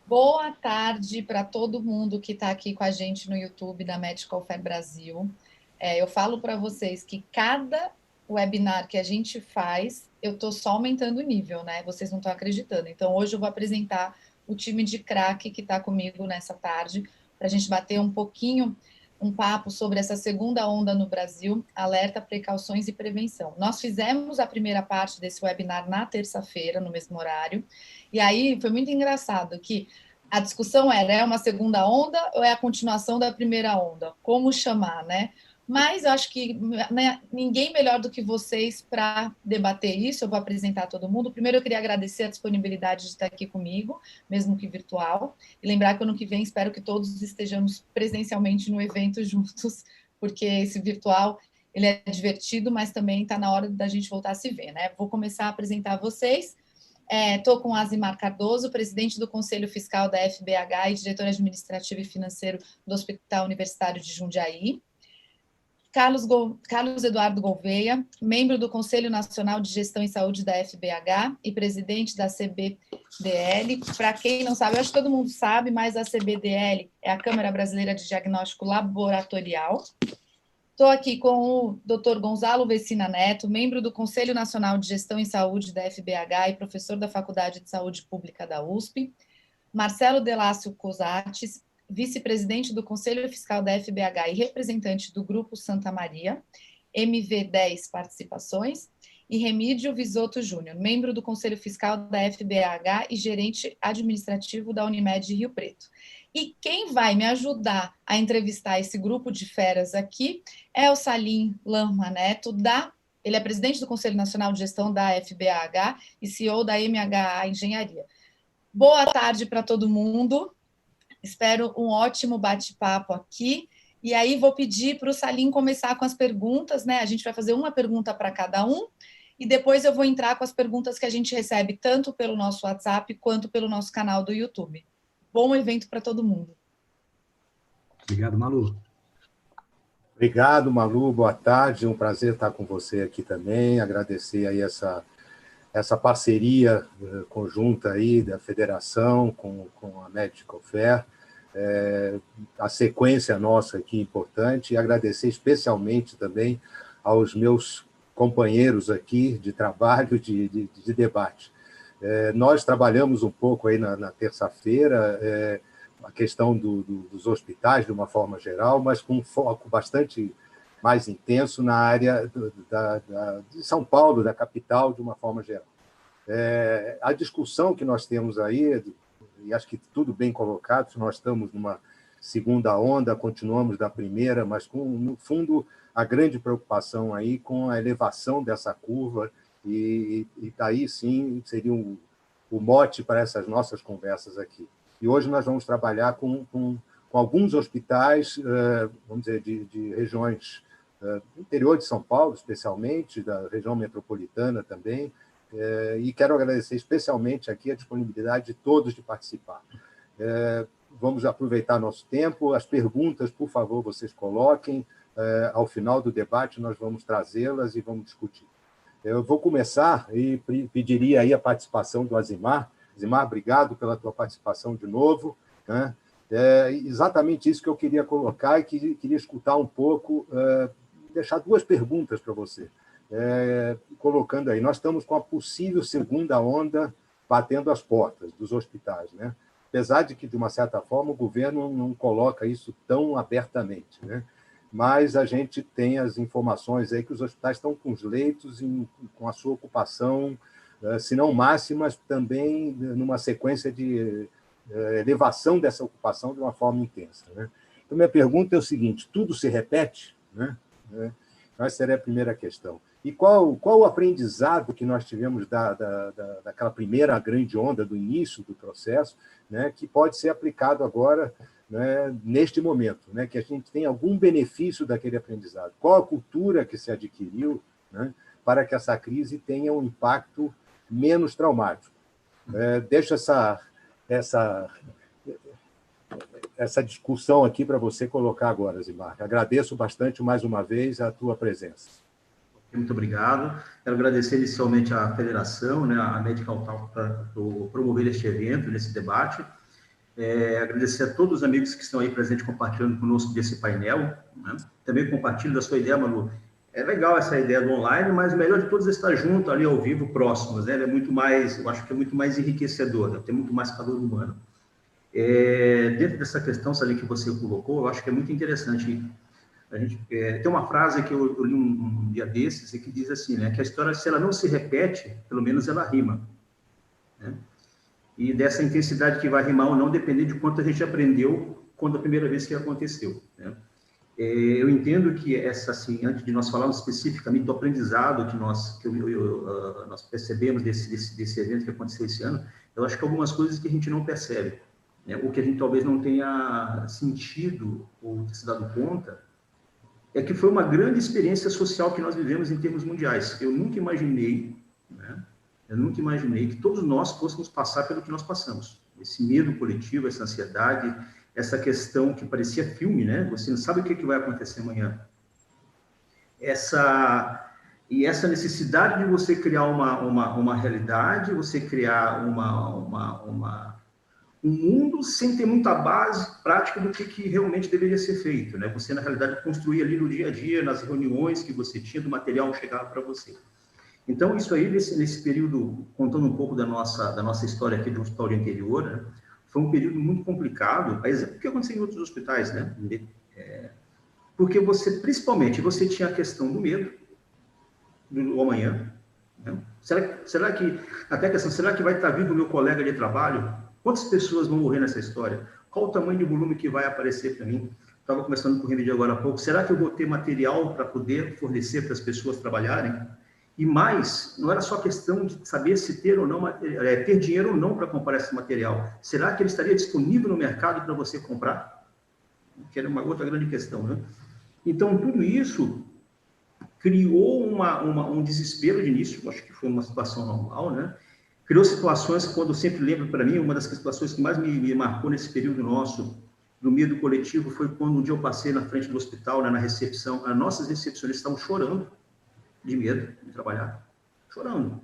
Boa tarde para todo mundo que está aqui com a gente no YouTube da Medical Fair Brasil. Eu falo para vocês que cada webinar que a gente faz, eu estou só aumentando o nível, né? Vocês não estão acreditando. Então, hoje eu vou apresentar o time de craque que está comigo nessa tarde, para a gente bater um pouquinho, um papo sobre essa segunda onda no Brasil, alerta, precauções e prevenção. Nós fizemos a primeira parte desse webinar na terça-feira, no mesmo horário, e aí foi muito engraçado que a discussão era, é uma segunda onda ou é a continuação da primeira onda? Como chamar, né? Mas eu acho que ninguém melhor do que vocês para debater isso. Eu vou apresentar todo mundo. Primeiro, eu queria agradecer a disponibilidade de estar aqui comigo, mesmo que virtual, e lembrar que ano que vem espero que todos estejamos presencialmente no evento juntos, porque esse virtual ele é divertido, mas também está na hora da gente voltar a se ver, né? Vou começar a apresentar vocês. Estou com Azimar Cardoso, presidente do Conselho Fiscal da FBH e diretor administrativo e financeiro do Hospital Universitário de Jundiaí. Carlos Eduardo Gouveia, membro do Conselho Nacional de Gestão em Saúde da FBH e presidente da CBDL. Para quem não sabe, eu acho que todo mundo sabe, mas a CBDL é a Câmara Brasileira de Diagnóstico Laboratorial. Estou aqui com o Dr. Gonzalo Vecina Neto, membro do Conselho Nacional de Gestão em Saúde da FBH e professor da Faculdade de Saúde Pública da USP. Marcelo Delácio Cosates, vice-presidente do Conselho Fiscal da FBH e representante do Grupo Santa Maria, MV10 Participações, e Remídio Visoto Júnior, membro do Conselho Fiscal da FBH e gerente administrativo da Unimed Rio Preto. E quem vai me ajudar a entrevistar esse grupo de feras aqui é o Salim Lama Neto, ele é presidente do Conselho Nacional de Gestão da FBH e CEO da MHA Engenharia. Boa tarde para todo mundo. Espero um ótimo bate-papo aqui. E aí vou pedir para o Salim começar com as perguntas, né? A gente vai fazer uma pergunta para cada um e depois eu vou entrar com as perguntas que a gente recebe tanto pelo nosso WhatsApp quanto pelo nosso canal do YouTube. Bom evento para todo mundo. Obrigado, Malu. Obrigado, Malu. Boa tarde. Um prazer estar com você aqui também. Agradecer aí essa parceria conjunta aí da federação com a Medical Fair. A sequência nossa aqui importante e agradecer especialmente também aos meus companheiros aqui de trabalho, de debate. Nós trabalhamos um pouco aí na terça-feira a questão dos hospitais de uma forma geral, mas com um foco bastante mais intenso na área de São Paulo, da capital, de uma forma geral. A discussão que nós temos aí, e acho que tudo bem colocado, nós estamos numa segunda onda, continuamos da primeira, mas com, no fundo, a grande preocupação aí com a elevação dessa curva, e daí sim seria o mote para essas nossas conversas aqui. E hoje nós vamos trabalhar com alguns hospitais, vamos dizer, de regiões do interior de São Paulo, especialmente, da região metropolitana também, e quero agradecer especialmente aqui a disponibilidade de todos de participar. Vamos aproveitar nosso tempo, as perguntas, por favor, vocês coloquem, ao final do debate nós vamos trazê-las e vamos discutir. Eu vou começar e pediria aí a participação do Azimar. Azimar, obrigado pela tua participação de novo, né? Exatamente isso que eu queria colocar e queria escutar um pouco, deixar duas perguntas para você. Colocando aí, nós estamos com a possível segunda onda batendo as portas dos hospitais, né? Apesar de que, de uma certa forma, o governo não coloca isso tão abertamente, né? Mas a gente tem as informações aí que os hospitais estão com os leitos, com a sua ocupação, se não máximas, também numa sequência de elevação dessa ocupação de uma forma intensa, né? Então, minha pergunta é o seguinte, tudo se repete, né? Essa seria a primeira questão. E qual o aprendizado que nós tivemos daquela primeira grande onda do início do processo, né, que pode ser aplicado agora, né, neste momento, né, que a gente tem algum benefício daquele aprendizado? Qual a cultura que se adquiriu, né, para que essa crise tenha um impacto menos traumático? Deixo essa discussão aqui para você colocar agora, Zimar. Agradeço bastante mais uma vez a tua presença. Muito obrigado. Quero agradecer inicialmente à federação, né, a Medical Talk, por promover este evento, nesse debate. Agradecer a todos os amigos que estão aí presentes compartilhando conosco desse painel, né? Também compartilho da sua ideia, Manu. É legal essa ideia do online, mas o melhor de todos é estar junto ali ao vivo, próximos, né? É muito mais, eu acho que é muito mais enriquecedor, tem muito mais calor humano. Dentro dessa questão, Salim, que você colocou, eu acho que é muito interessante. A gente, tem uma frase que eu li um dia desses, que diz assim, né? Que a história, se ela não se repete, pelo menos ela rima, né? E dessa intensidade que vai rimar ou não, depende de quanto a gente aprendeu quando a primeira vez que aconteceu, né? Eu entendo que essa, assim, antes de nós falarmos especificamente do aprendizado que nós percebemos desse evento que aconteceu esse ano, eu acho que algumas coisas que a gente não percebe, né? O que a gente talvez não tenha sentido ou se dado conta, é que foi uma grande experiência social que nós vivemos em termos mundiais. Eu nunca imaginei, né? Eu nunca imaginei que todos nós fôssemos passar pelo que nós passamos. Esse medo coletivo, essa ansiedade, essa questão que parecia filme, né? Você não sabe o que vai acontecer amanhã. Essa necessidade de você criar uma realidade, você criar um mundo sem ter muita base prática do que realmente deveria ser feito, né? Você, na realidade, construir ali no dia a dia, nas reuniões que você tinha, do material que chegava para você. Então, isso aí, nesse período, contando um pouco da nossa história aqui do hospital de interior, né? Foi um período muito complicado, a exemplo do que aconteceu em outros hospitais, né? Porque principalmente, você tinha a questão do medo, do amanhã, né? Será que vai estar vivo o meu colega de trabalho? Quantas pessoas vão morrer nessa história? Qual o tamanho de volume que vai aparecer para mim? Estava conversando com o Remedi agora há pouco. Será que eu vou ter material para poder fornecer para as pessoas trabalharem? E mais, não era só questão de saber se ter ou não, ter dinheiro ou não para comprar esse material. Será que ele estaria disponível no mercado para você comprar? Que era uma outra grande questão, né? Então, tudo isso criou um desespero de início, acho que foi uma situação normal, né? Criou situações, quando eu sempre lembro para mim, uma das situações que mais me marcou nesse período nosso, do medo coletivo, foi quando um dia eu passei na frente do hospital, né, na recepção, as nossas recepcionistas estavam chorando de medo de trabalhar, chorando.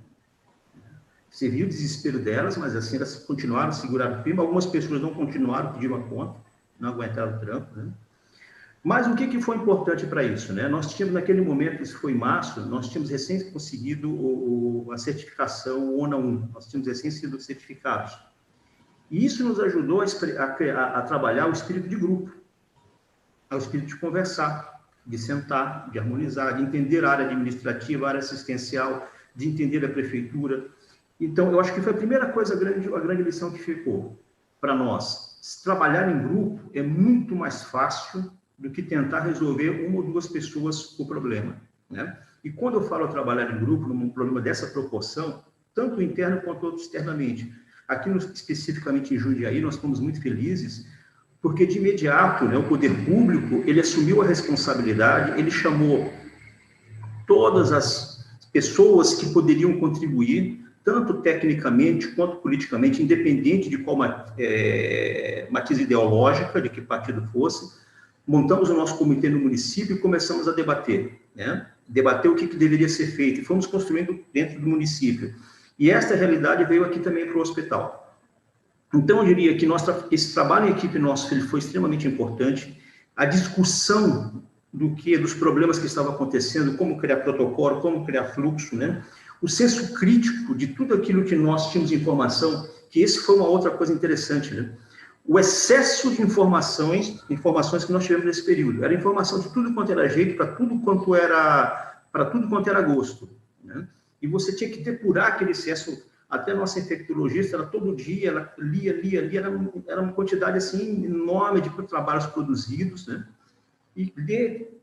Você viu o desespero delas, mas assim, elas continuaram, seguraram firme. Algumas pessoas não continuaram, pediram a conta, não aguentaram o trampo, né? Mas o que foi importante para isso, né? Nós tínhamos, naquele momento, isso foi em março, nós tínhamos recém conseguido a certificação ONA 1, nós tínhamos recém sido certificados. E isso nos ajudou a trabalhar o espírito de grupo, o espírito de conversar, de sentar, de harmonizar, de entender a área administrativa, a área assistencial, de entender a prefeitura. Então, eu acho que foi a primeira coisa, a grande lição que ficou para nós. Trabalhar em grupo é muito mais fácil do que tentar resolver uma ou duas pessoas o problema, né? E quando eu falo trabalhar em grupo, num problema dessa proporção, tanto interno quanto externamente, aqui especificamente em Jundiaí, nós fomos muito felizes, porque de imediato, né, o poder público, ele assumiu a responsabilidade, ele chamou todas as pessoas que poderiam contribuir, tanto tecnicamente quanto politicamente, independente de qual matiz ideológica, de que partido fosse. Montamos o nosso comitê no município e começamos a debater, né? Debater o que deveria ser feito, e fomos construindo dentro do município. E esta realidade veio aqui também para o hospital. Então, eu diria que esse trabalho em equipe nosso foi extremamente importante. A discussão dos problemas que estavam acontecendo, como criar protocolo, como criar fluxo, né? O senso crítico de tudo aquilo que nós tínhamos informação, que esse foi uma outra coisa interessante, né? O excesso de informações que nós tivemos nesse período. Era informação de tudo quanto era jeito, para tudo quanto era gosto, né? E você tinha que depurar aquele excesso. Até a nossa infectologista, ela todo dia, ela lia, era uma quantidade assim enorme de trabalhos produzidos, né? E ler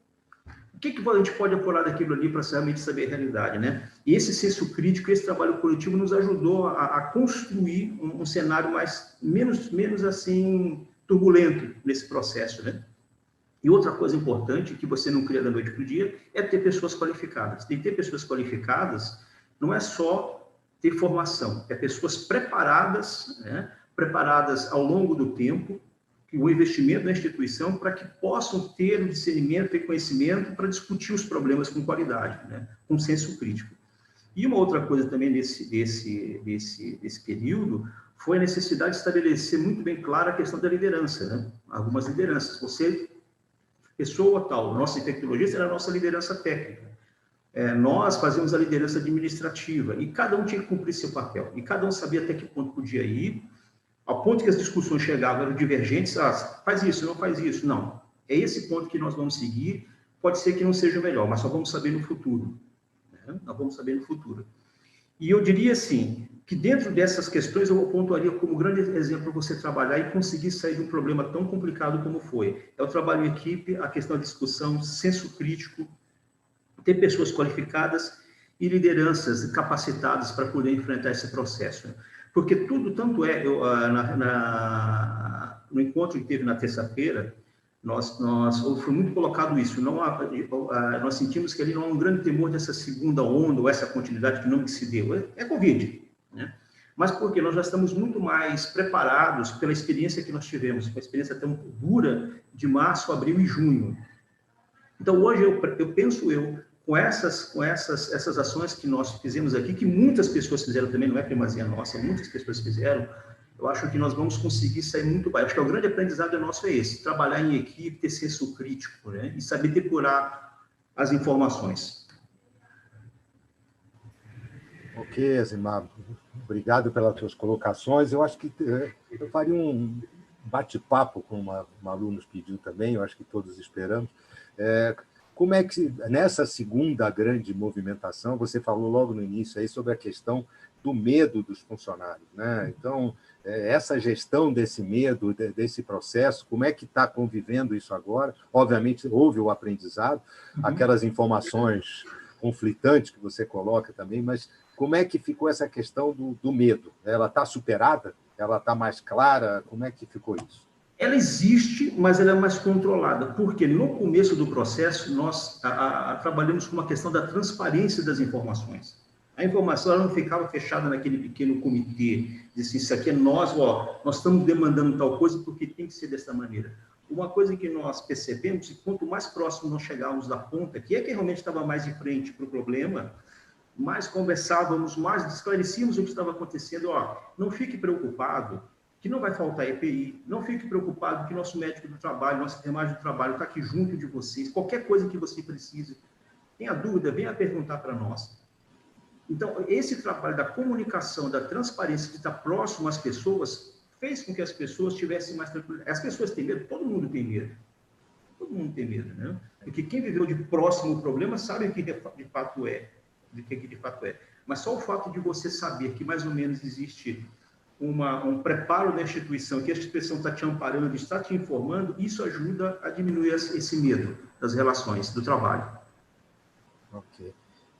o que a gente pode apurar daquilo ali para realmente saber a realidade, né? E esse senso crítico, esse trabalho coletivo nos ajudou a construir um cenário menos assim turbulento nesse processo, né? E outra coisa importante que você não cria da noite para o dia é ter pessoas qualificadas. Tem que ter pessoas qualificadas, não é só ter formação, é pessoas preparadas, né? Preparadas ao longo do tempo, o investimento na instituição para que possam ter o discernimento e conhecimento para discutir os problemas com qualidade, né? Com senso crítico. E uma outra coisa também desse período foi a necessidade de estabelecer muito bem clara a questão da liderança, né? Algumas lideranças. Você, pessoa tal, nossa infectologista era a nossa liderança técnica. Nós fazíamos a liderança administrativa e cada um tinha que cumprir seu papel. E cada um sabia até que ponto podia ir, ao ponto que as discussões chegavam, eram divergentes, faz isso, não faz isso. Não, é esse ponto que nós vamos seguir, pode ser que não seja o melhor, mas só vamos saber no futuro. Né? Nós vamos saber no futuro. E eu diria assim, que dentro dessas questões eu pontuaria como grande exemplo você trabalhar e conseguir sair de um problema tão complicado como foi. É o trabalho em equipe, a questão da discussão, senso crítico, ter pessoas qualificadas e lideranças capacitadas para poder enfrentar esse processo. Né? Porque tudo, tanto é, no encontro que teve na terça-feira, foi muito colocado isso, nós sentimos que ali não há um grande temor dessa segunda onda, ou essa continuidade que não se deu, é Covid, né? Mas porque nós já estamos muito mais preparados pela experiência que nós tivemos, uma experiência tão dura de março, abril e junho. Então, hoje, eu penso com essas ações que nós fizemos aqui, que muitas pessoas fizeram também, não é primazia nossa, muitas pessoas fizeram, eu acho que nós vamos conseguir sair muito bem. Acho que o grande aprendizado nosso é esse, trabalhar em equipe, ter senso crítico, né? E saber depurar as informações. Ok, Azimar, obrigado pelas suas colocações. Eu acho que eu faria um bate-papo, como uma Malu nos pediu também, eu acho que todos esperamos. Como é que, nessa segunda grande movimentação, você falou logo no início aí sobre a questão do medo dos funcionários, né? Então, essa gestão desse medo, desse processo, como é que está convivendo isso agora? Obviamente, houve o aprendizado, aquelas informações conflitantes que você coloca também, mas como é que ficou essa questão do medo? Ela está superada? Ela está mais clara? Como é que ficou isso? Ela existe, mas ela é mais controlada, porque no começo do processo nós trabalhamos com uma questão da transparência das informações. A informação ela não ficava fechada naquele pequeno comitê, de assim, isso aqui é nós estamos demandando tal coisa porque tem que ser dessa maneira. Uma coisa que nós percebemos, e quanto mais próximo nós chegávamos da ponta, que realmente estava mais de frente para o problema, mais conversávamos, mais esclarecíamos o que estava acontecendo. Não fique preocupado, que não vai faltar EPI, não fique preocupado que nosso médico do trabalho, nossa enfermagem do trabalho está aqui junto de vocês, qualquer coisa que você precise, tenha dúvida, venha perguntar para nós. Então, esse trabalho da comunicação, da transparência, de estar próximo às pessoas, fez com que as pessoas tivessem mais tranquilidade. As pessoas têm medo, todo mundo tem medo. Todo mundo tem medo, né? Porque quem viveu de próximo o problema sabe o que de fato é. Mas só o fato de você saber que mais ou menos existe um preparo da instituição, que a instituição está te amparando, está te informando, isso ajuda a diminuir esse medo das relações, do trabalho. Ok.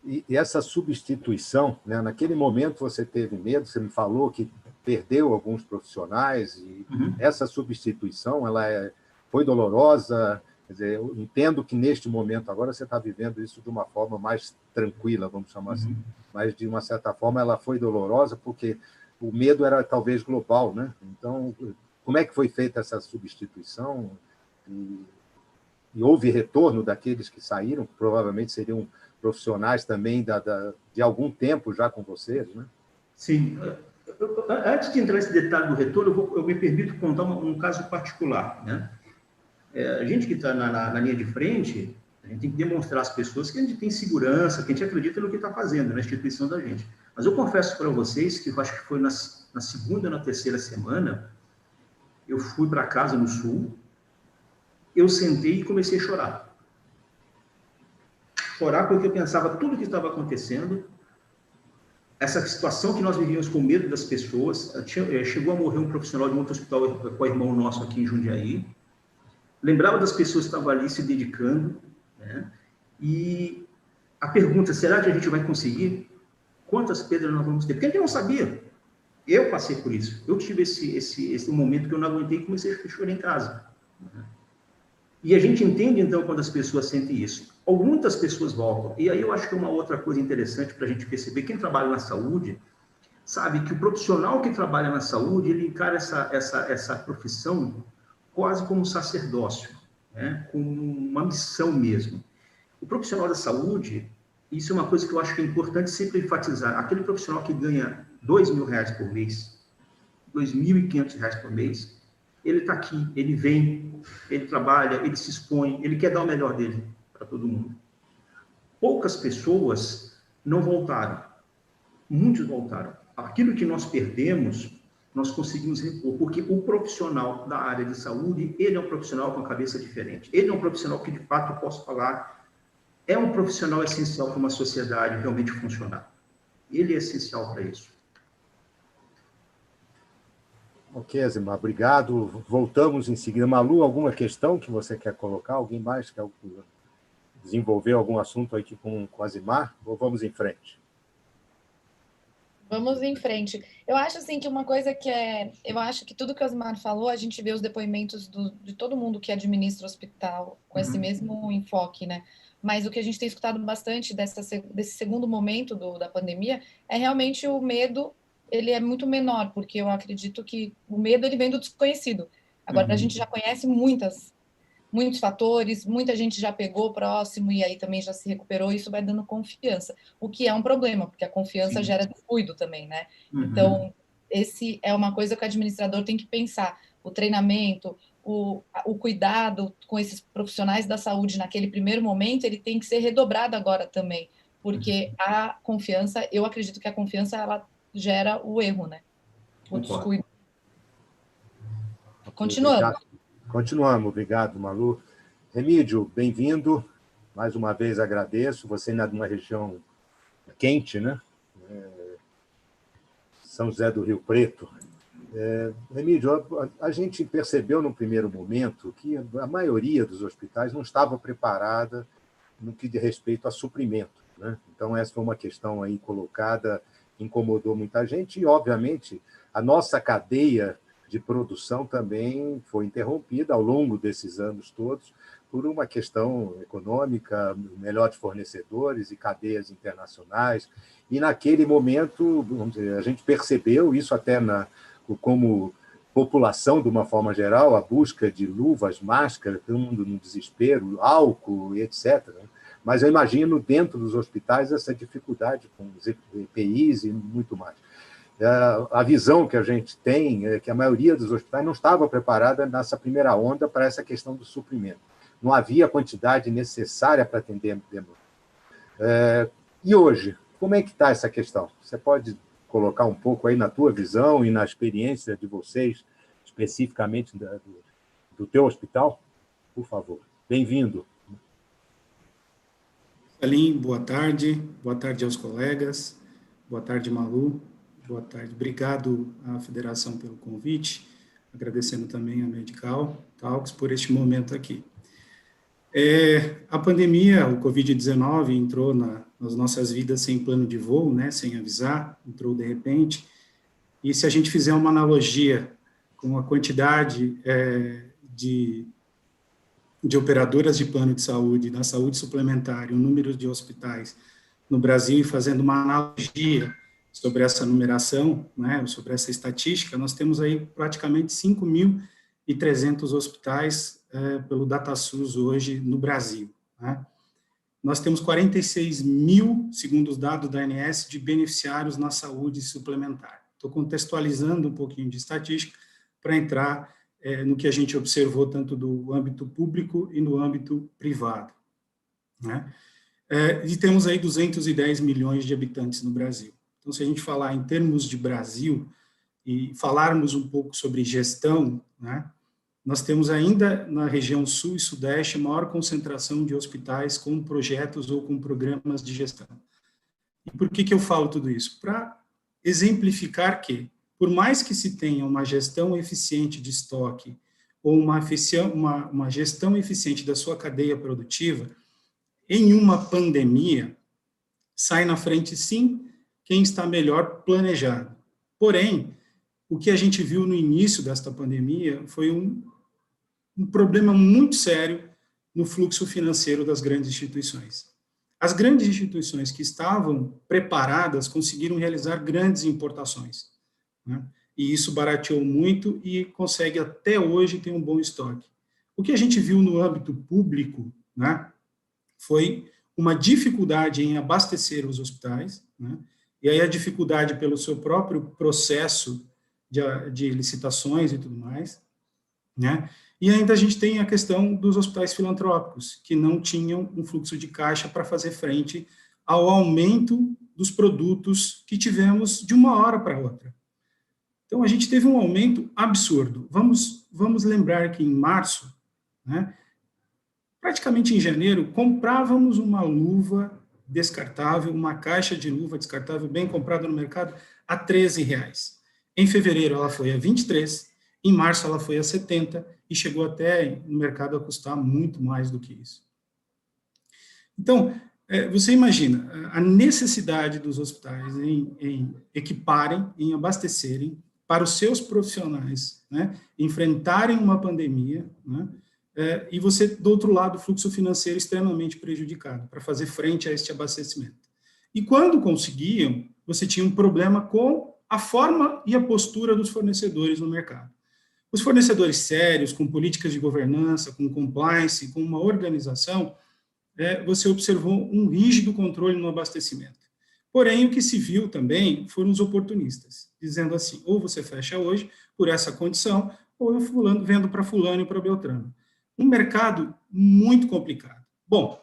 E essa substituição, né? Naquele momento você teve medo, você me falou que perdeu alguns profissionais, e essa substituição foi dolorosa. Quer dizer, eu entendo que neste momento agora você está vivendo isso de uma forma mais tranquila, vamos chamar assim, mas de uma certa forma ela foi dolorosa porque o medo era talvez global, né? Então, como é que foi feita essa substituição? E houve retorno daqueles que saíram, que provavelmente seriam profissionais também de algum tempo já com vocês, né? Sim. Antes de entrar nesse detalhe do retorno, eu me permito contar um caso particular, né? A gente que está na linha de frente, a gente tem que demonstrar às pessoas que a gente tem segurança, que a gente acredita no que está fazendo, na instituição da gente. Mas eu confesso para vocês que eu acho que foi na segunda ou na terceira semana, eu fui para casa no Sul, eu sentei e comecei a chorar. Chorar porque eu pensava tudo o que estava acontecendo, essa situação que nós vivíamos com medo das pessoas. Chegou a morrer um profissional de um outro hospital com o irmão nosso aqui em Jundiaí. Lembrava das pessoas que estavam ali se dedicando, né? E a pergunta, será que a gente vai conseguir? Quantas pedras nós vamos ter? Porque a gente não sabia. Eu passei por isso. Eu tive esse momento que eu não aguentei e comecei a chorar em casa. E a gente entende, então, quando as pessoas sentem isso. Ou muitas pessoas voltam. E aí eu acho que é uma outra coisa interessante para a gente perceber. Quem trabalha na saúde sabe que o profissional que trabalha na saúde, ele encara essa profissão quase como um sacerdócio, né? Como uma missão mesmo. O profissional da saúde, isso é uma coisa que eu acho que é importante sempre enfatizar. Aquele profissional que ganha R$2.000 por mês, R$ 2.500 por mês, ele está aqui, ele vem, ele trabalha, ele se expõe, ele quer dar o melhor dele para todo mundo. Poucas pessoas não voltaram, muitos voltaram. Aquilo que nós perdemos, nós conseguimos repor, porque o profissional da área de saúde, ele é um profissional com a cabeça diferente. Ele é um profissional que, de fato, eu posso falar, é um profissional essencial para uma sociedade realmente funcionar. Ele é essencial para isso. Ok, Zimar, obrigado. Voltamos em seguida. Malu, alguma questão que você quer colocar? Alguém mais quer desenvolver algum assunto aqui com a Zimar? Ou vamos em frente? Vamos em frente. Eu acho assim que uma coisa eu acho que tudo que o Osmar falou, a gente vê os depoimentos de todo mundo que administra o hospital com esse mesmo enfoque, né? Mas o que a gente tem escutado bastante desse segundo momento da pandemia é realmente o medo. Ele é muito menor, porque eu acredito que o medo ele vem do desconhecido. Agora a gente já conhece muitos fatores, muita gente já pegou próximo e aí também já se recuperou, isso vai dando confiança, o que é um problema, porque a confiança gera descuido também, né? Então, esse é uma coisa que o administrador tem que pensar, o treinamento, o cuidado com esses profissionais da saúde naquele primeiro momento, ele tem que ser redobrado agora também, porque a confiança, eu acredito que a confiança, ela gera o erro, né? O descuido. Continuando. Obrigado. Continuamos, obrigado, Malu. Remídio, bem-vindo. Mais uma vez agradeço. Você ainda numa região quente, né? São José do Rio Preto. Remídio, a gente percebeu no primeiro momento que a maioria dos hospitais não estava preparada no que diz respeito a suprimento, né? Então, essa foi uma questão aí colocada, incomodou muita gente e, obviamente, a nossa cadeia de produção também foi interrompida ao longo desses anos todos por uma questão econômica, melhores fornecedores e cadeias internacionais. E, naquele momento, vamos dizer, a gente percebeu isso até como população, de uma forma geral, a busca de luvas, máscaras, todo mundo no desespero, álcool e etc. Mas eu imagino, dentro dos hospitais, essa dificuldade com os EPIs e muito mais. A visão que a gente tem é que a maioria dos hospitais não estava preparada nessa primeira onda para essa questão do suprimento. Não havia a quantidade necessária para atender a demanda. E hoje, como é que está essa questão? Você pode colocar um pouco aí na tua visão e na experiência de vocês, especificamente do teu hospital? Por favor. Bem-vindo. Salim, boa tarde aos colegas, boa tarde, Malu. Boa tarde. Obrigado à Federação pelo convite, agradecendo também a Medical Talks por este momento aqui. A pandemia, o Covid-19, entrou nas nossas vidas sem plano de voo, né, sem avisar, entrou de repente, e se a gente fizer uma analogia com a quantidade de operadoras de plano de saúde, da saúde suplementar, o número de hospitais no Brasil, e fazendo uma analogia sobre essa numeração, né, sobre essa estatística, nós temos aí praticamente 5.300 hospitais pelo DataSUS hoje no Brasil, né? Nós temos 46 mil, segundo os dados da ANS, de beneficiários na saúde suplementar. Estou contextualizando um pouquinho de estatística para entrar no que a gente observou tanto do âmbito público e no âmbito privado, né? E temos aí 210 milhões de habitantes no Brasil. Então, se a gente falar em termos de Brasil e falarmos um pouco sobre gestão, né, nós temos ainda na região sul e sudeste a maior concentração de hospitais com projetos ou com programas de gestão. E por que eu falo tudo isso? Para exemplificar que, por mais que se tenha uma gestão eficiente de estoque ou uma gestão eficiente da sua cadeia produtiva, em uma pandemia, sai na frente, sim, quem está melhor planejado. Porém, o que a gente viu no início desta pandemia foi um problema muito sério no fluxo financeiro das grandes instituições. As grandes instituições que estavam preparadas conseguiram realizar grandes importações, né? E isso barateou muito e consegue até hoje ter um bom estoque. O que a gente viu no âmbito público, né, foi uma dificuldade em abastecer os hospitais, né? E aí a dificuldade pelo seu próprio processo de licitações e tudo mais, né? E ainda a gente tem a questão dos hospitais filantrópicos, que não tinham um fluxo de caixa para fazer frente ao aumento dos produtos que tivemos de uma hora para outra. Então, a gente teve um aumento absurdo. Vamos lembrar que em março, né, praticamente em janeiro, comprávamos uma luva descartável, uma caixa de luva descartável bem comprada no mercado a R$13. Em fevereiro ela foi a 23, em março ela foi a 70 e chegou até no mercado a custar muito mais do que isso. Então, você imagina a necessidade dos hospitais em equiparem, em abastecerem para os seus profissionais, né, enfrentarem uma pandemia, né, e você, do outro lado, o fluxo financeiro extremamente prejudicado para fazer frente a este abastecimento. E quando conseguiam, você tinha um problema com a forma e a postura dos fornecedores no mercado. Os fornecedores sérios, com políticas de governança, com compliance, com uma organização, você observou um rígido controle no abastecimento. Porém, o que se viu também foram os oportunistas, dizendo assim, ou você fecha hoje por essa condição, ou eu vendo para fulano e para Beltrano. Um mercado muito complicado. Bom,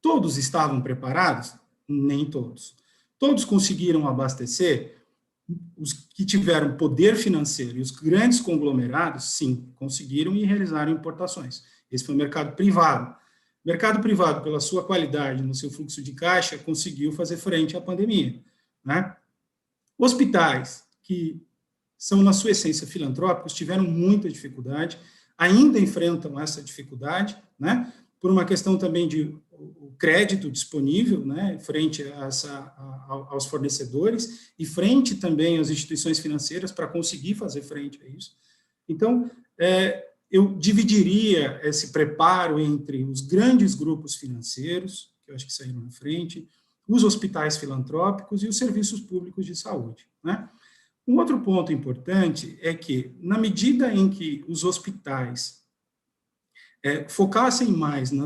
todos estavam preparados? Nem todos. Todos conseguiram abastecer? Os que tiveram poder financeiro e os grandes conglomerados, sim, conseguiram e realizaram importações. Esse foi o mercado privado. O mercado privado, pela sua qualidade no seu fluxo de caixa, conseguiu fazer frente à pandemia, né? Hospitais, que são, na sua essência, filantrópicos, tiveram muita dificuldade, ainda enfrentam essa dificuldade, né? Por uma questão também de crédito disponível, né, frente aos fornecedores e frente também às instituições financeiras para conseguir fazer frente a isso. Então, eu dividiria esse preparo entre os grandes grupos financeiros, que eu acho que saíram na frente, os hospitais filantrópicos e os serviços públicos de saúde, né? Um outro ponto importante é que, na medida em que os hospitais focassem mais no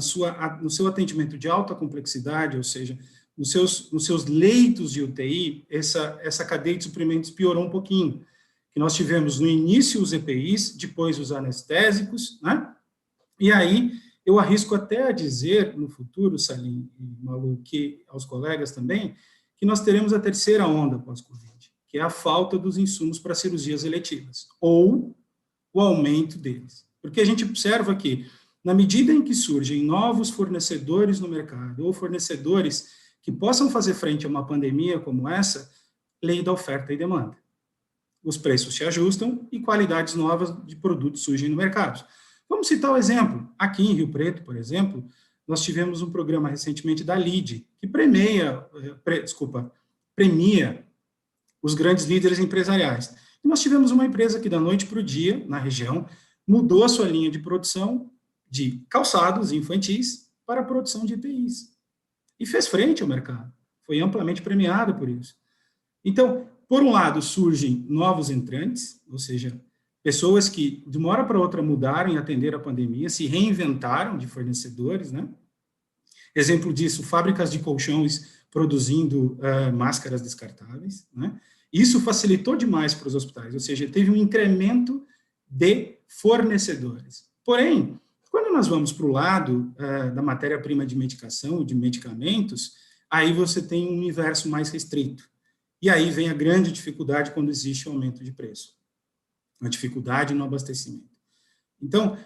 seu atendimento de alta complexidade, ou seja, nos seus leitos de UTI, essa cadeia de suprimentos piorou um pouquinho. Que nós tivemos no início os EPIs, depois os anestésicos, né? E aí eu arrisco até a dizer no futuro, Salim e Malu, que aos colegas também, que nós teremos a terceira onda pós-Covid, que é a falta dos insumos para cirurgias eletivas, ou o aumento deles. Porque a gente observa que, na medida em que surgem novos fornecedores no mercado, ou fornecedores que possam fazer frente a uma pandemia como essa, lei da oferta e demanda. Os preços se ajustam e qualidades novas de produtos surgem no mercado. Vamos citar o exemplo. Aqui em Rio Preto, por exemplo, nós tivemos um programa recentemente da LIDE, que premia os grandes líderes empresariais. E nós tivemos uma empresa que, da noite para o dia, na região, mudou a sua linha de produção de calçados infantis para a produção de EPIs. E fez frente ao mercado. Foi amplamente premiada por isso. Então, por um lado, surgem novos entrantes, ou seja, pessoas que, de uma hora para outra, mudaram e atenderam a pandemia, se reinventaram de fornecedores, né? Exemplo disso, fábricas de colchões produzindo máscaras descartáveis, né? Isso facilitou demais para os hospitais, ou seja, teve um incremento de fornecedores. Porém, quando nós vamos para o lado da matéria-prima de medicação, de medicamentos, aí você tem um universo mais restrito. E aí vem a grande dificuldade quando existe um aumento de preço. A dificuldade no abastecimento. Então,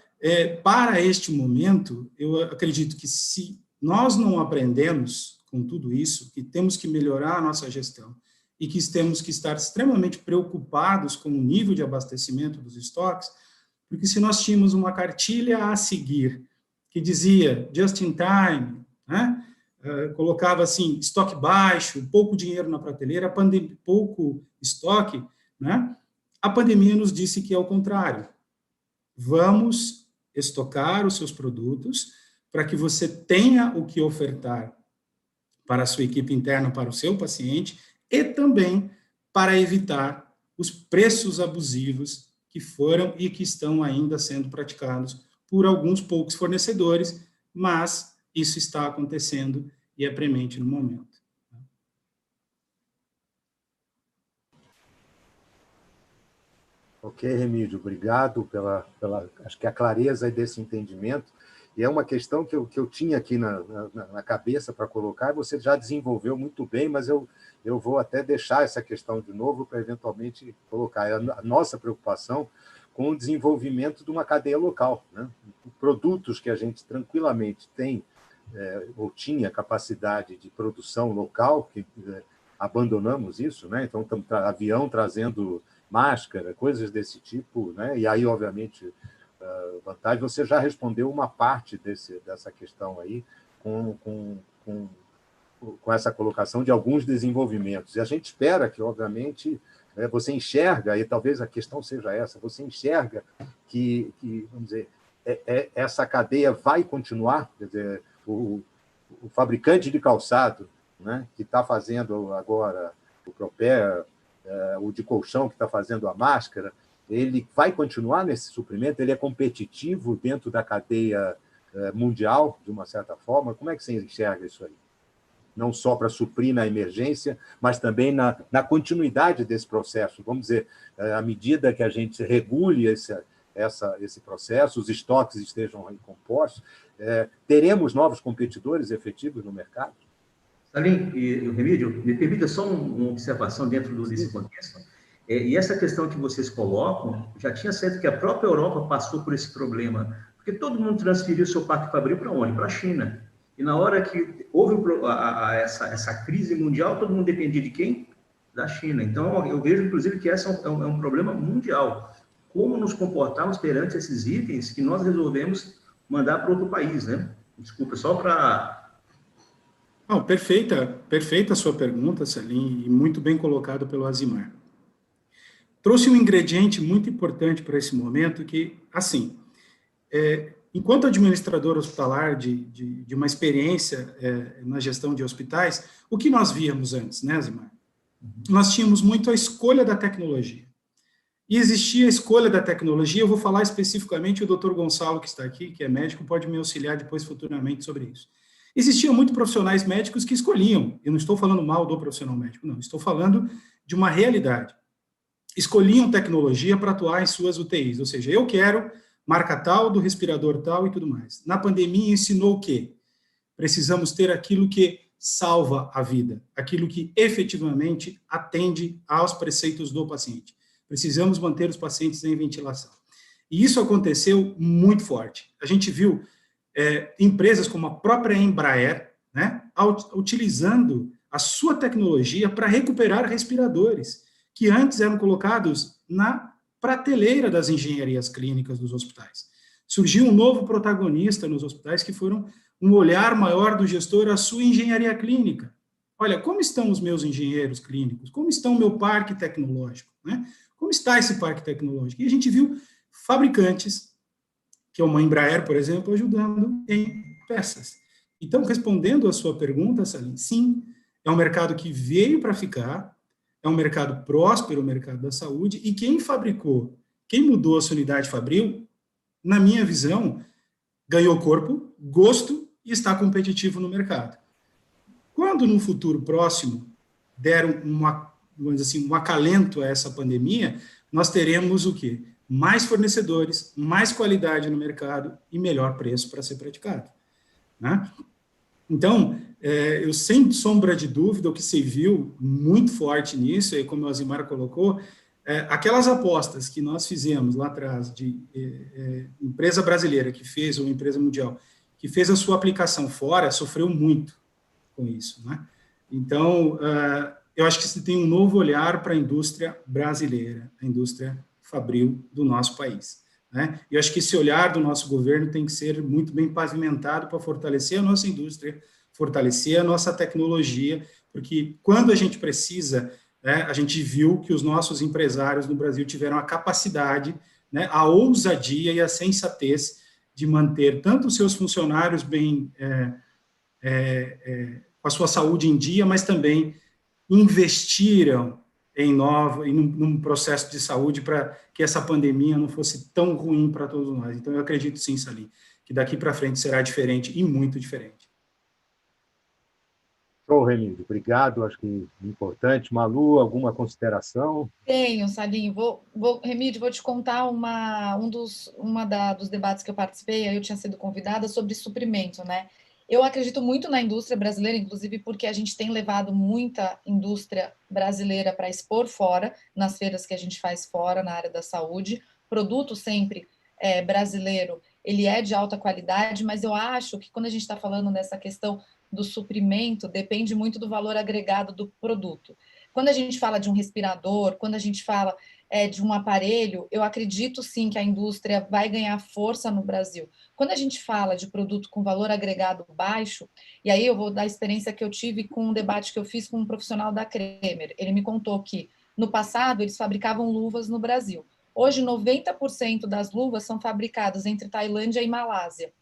para este momento, eu acredito que se nós não aprendemos com tudo isso, que temos que melhorar a nossa gestão e que temos que estar extremamente preocupados com o nível de abastecimento dos estoques, porque se nós tínhamos uma cartilha a seguir que dizia just in time, né? Colocava assim, estoque baixo, pouco dinheiro na prateleira, pouco estoque, né? A pandemia nos disse que é o contrário. Vamos estocar os seus produtos para que você tenha o que ofertar para a sua equipe interna, para o seu paciente, e também para evitar os preços abusivos que foram e que estão ainda sendo praticados por alguns poucos fornecedores, mas isso está acontecendo e é premente no momento. Ok, Remídio, obrigado acho que a clareza desse entendimento. E é uma questão que eu tinha aqui na cabeça para colocar, e você já desenvolveu muito bem, mas eu vou até deixar essa questão de novo para eventualmente colocar a nossa preocupação com o desenvolvimento de uma cadeia local, né? Produtos que a gente tranquilamente tem ou tinha capacidade de produção local, que abandonamos isso, né? Então, avião trazendo máscara, coisas desse tipo, né? E aí, obviamente, vantagem, você já respondeu uma parte dessa questão aí com essa colocação de alguns desenvolvimentos. E a gente espera que, obviamente, você enxerga, e talvez a questão seja essa, você enxerga que vamos dizer, essa cadeia vai continuar, quer dizer, o fabricante de calçado, né, que está fazendo agora o Propé, o de colchão que está fazendo a máscara, ele vai continuar nesse suprimento? Ele é competitivo dentro da cadeia mundial, de uma certa forma? Como é que você enxerga isso aí? Não só para suprir na emergência, mas também na continuidade desse processo. Vamos dizer, à medida que a gente regule esse processo, os estoques estejam recompostos, teremos novos competidores efetivos no mercado? Salim e o Remídio, me permita só uma observação dentro desse contexto. E essa questão que vocês colocam, já tinha certo que a própria Europa passou por esse problema, porque todo mundo transferiu seu parque fabril para onde? Para a China. E na hora que houve essa crise mundial, todo mundo dependia de quem? Da China. Então, eu vejo, inclusive, que esse é um problema mundial. Como nos comportarmos perante esses itens que nós resolvemos mandar para outro país, né? Desculpa, só para... Não, perfeita a sua pergunta, Salim, e muito bem colocado pelo Azimar. Trouxe um ingrediente muito importante para esse momento que, assim, enquanto administrador hospitalar de uma experiência na gestão de hospitais, o que nós víamos antes, né, Azimar? Nós tínhamos muito a escolha da tecnologia. E existia a escolha da tecnologia, eu vou falar especificamente, o doutor Gonçalo, que está aqui, que é médico, pode me auxiliar depois futuramente sobre isso. Existiam muitos profissionais médicos que escolhiam, eu não estou falando mal do profissional médico, não, estou falando de uma realidade. Escolhiam tecnologia para atuar em suas UTIs, ou seja, eu quero marca tal, do respirador tal e tudo mais. Na pandemia ensinou o quê? Precisamos ter aquilo que salva a vida, aquilo que efetivamente atende aos preceitos do paciente. Precisamos manter os pacientes em ventilação. E isso aconteceu muito forte. A gente viu empresas como a própria Embraer, né, utilizando a sua tecnologia para recuperar respiradores, que antes eram colocados na prateleira das engenharias clínicas dos hospitais. Surgiu um novo protagonista nos hospitais, que foram um olhar maior do gestor à sua engenharia clínica. Olha, como estão os meus engenheiros clínicos? Como está o meu parque tecnológico? Né? Como está esse parque tecnológico? E a gente viu fabricantes, que é uma Embraer, por exemplo, ajudando em peças. Então, respondendo a sua pergunta, Salim, sim, é um mercado que veio para ficar, é um mercado próspero, o mercado da saúde, e quem fabricou, quem mudou a sua unidade fabril, na minha visão, ganhou corpo, gosto e está competitivo no mercado. Quando, no futuro próximo, der vamos dizer assim, um acalento a essa pandemia, nós teremos o quê? Mais fornecedores, mais qualidade no mercado e melhor preço para ser praticado. Né? Então, eu sem sombra de dúvida, o que se viu muito forte nisso, e como o Azimar colocou, aquelas apostas que nós fizemos lá atrás de empresa brasileira que fez, ou empresa mundial, que fez a sua aplicação fora, sofreu muito com isso. Né? Então, eu acho que se tem um novo olhar para a indústria brasileira, a indústria fabril do nosso país. Né? E eu acho que esse olhar do nosso governo tem que ser muito bem pavimentado para fortalecer a nossa indústria, fortalecer a nossa tecnologia, porque quando a gente precisa, né, a gente viu que os nossos empresários no Brasil tiveram a capacidade, né, a ousadia e a sensatez de manter tanto os seus funcionários bem, com a sua saúde em dia, mas também investiram num processo de saúde para que essa pandemia não fosse tão ruim para todos nós. Então, eu acredito sim, Salim, que daqui para frente será diferente e muito diferente. Show, Remídio. Obrigado, acho que é importante. Malu, alguma consideração? Tenho, Salim. Remídio, vou te contar dos debates que eu participei, aí eu tinha sido convidada sobre suprimento, né? Eu acredito muito na indústria brasileira, inclusive porque a gente tem levado muita indústria brasileira para expor fora, nas feiras que a gente faz fora, na área da saúde. Produto sempre brasileiro, ele é de alta qualidade, mas eu acho que quando a gente está falando nessa questão do suprimento, depende muito do valor agregado do produto. Quando a gente fala de um respirador, quando a gente fala de um aparelho, eu acredito sim que a indústria vai ganhar força no Brasil. Quando a gente fala de produto com valor agregado baixo, e aí eu vou dar a experiência que eu tive com um debate que eu fiz com um profissional da Kremer. Ele me contou que, no passado, eles fabricavam luvas no Brasil. Hoje, 90% das luvas são fabricadas entre Tailândia e Malásia.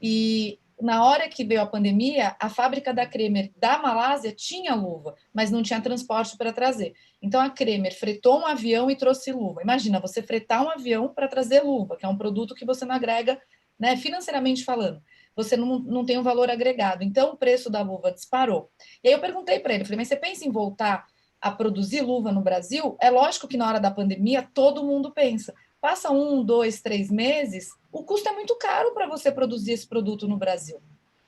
E na hora que veio a pandemia, a fábrica da Kremer da Malásia tinha luva, mas não tinha transporte para trazer. Então, a Kremer fretou um avião e trouxe luva. Imagina, você fretar um avião para trazer luva, que é um produto que você não agrega, né, financeiramente falando. Você não tem um valor agregado. Então, o preço da luva disparou. E aí eu perguntei para ele, falei, mas você pensa em voltar a produzir luva no Brasil? É lógico que na hora da pandemia, todo mundo pensa. Passa 1, 2, 3 meses, o custo é muito caro para você produzir esse produto no Brasil.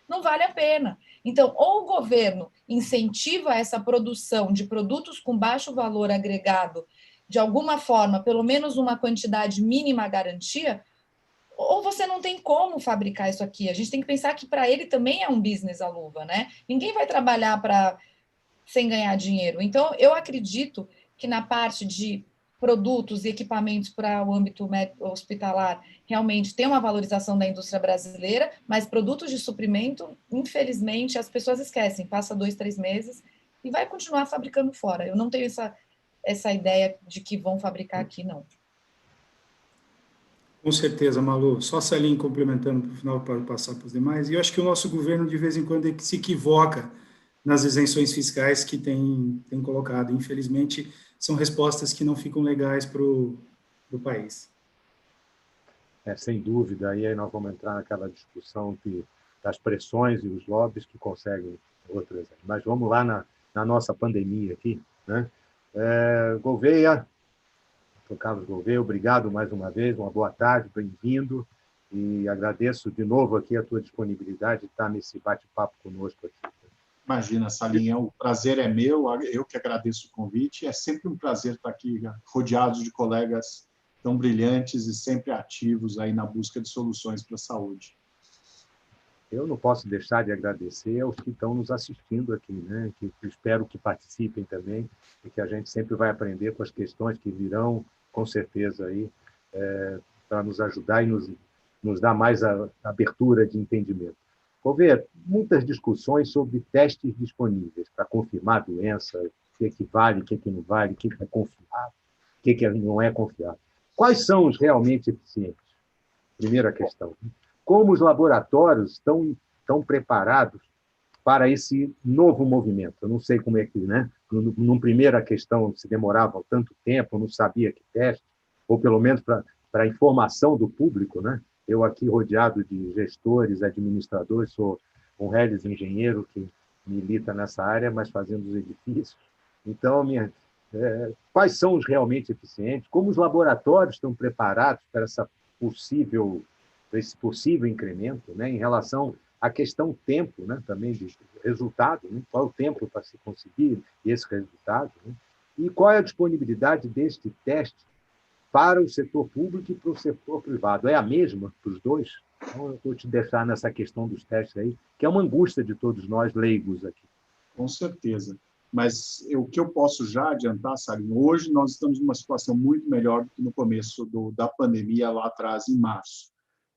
Não vale a pena. Então, ou o governo incentiva essa produção de produtos com baixo valor agregado, de alguma forma, pelo menos uma quantidade mínima garantia, ou você não tem como fabricar isso aqui. A gente tem que pensar que para ele também é um business a luva, né? Ninguém vai trabalhar sem ganhar dinheiro. Então, eu acredito que na parte de produtos e equipamentos para o âmbito hospitalar, realmente tem uma valorização da indústria brasileira, mas produtos de suprimento, infelizmente, as pessoas esquecem, passa 2, 3 meses e vai continuar fabricando fora. Eu não tenho essa ideia de que vão fabricar aqui, não. Com certeza, Malu. Só Salim complementando para o final, para passar para os demais. E eu acho que o nosso governo, de vez em quando, se equivoca nas isenções fiscais que tem colocado. Infelizmente, são respostas que não ficam legais para o país. Sem dúvida, aí nós vamos entrar naquela discussão das pressões e os lobbies que conseguem outras. Mas vamos lá na nossa pandemia aqui, né? Gouveia, Carlos Gouveia, obrigado mais uma vez, uma boa tarde, bem-vindo, e agradeço de novo aqui a tua disponibilidade de estar nesse bate-papo conosco aqui. Imagina, Salim, o prazer é meu, eu que agradeço o convite, é sempre um prazer estar aqui rodeados de colegas tão brilhantes e sempre ativos aí na busca de soluções para a saúde. Eu não posso deixar de agradecer aos que estão nos assistindo aqui, né? Que espero que participem também e que a gente sempre vai aprender com as questões que virão, com certeza, aí, para nos ajudar e nos dar mais abertura de entendimento. Vou ver muitas discussões sobre testes disponíveis para confirmar a doença, o que vale, o que não vale, o que é confiável, o que não é confiável. Quais são os realmente eficientes? Primeira questão. Como os laboratórios estão preparados para esse novo movimento? Eu não sei como é que, né? Numa primeira questão, se demorava tanto tempo, não sabia que teste, ou pelo menos para a informação do público, né? Eu aqui rodeado de gestores, administradores, sou um reles engenheiro que milita nessa área, mas fazendo os edifícios. Então, quais são os realmente eficientes? Como os laboratórios estão preparados para esse possível incremento, né, em relação à questão tempo, né, também de resultado, né, qual é o tempo para se conseguir esse resultado, né, e qual é a disponibilidade deste teste para o setor público e para o setor privado. É a mesma para os dois? Então, eu vou te deixar nessa questão dos testes aí, que é uma angústia de todos nós leigos aqui. Com certeza. Mas o que eu posso já adiantar, Salim, hoje nós estamos numa situação muito melhor do que no começo da pandemia, lá atrás, em março.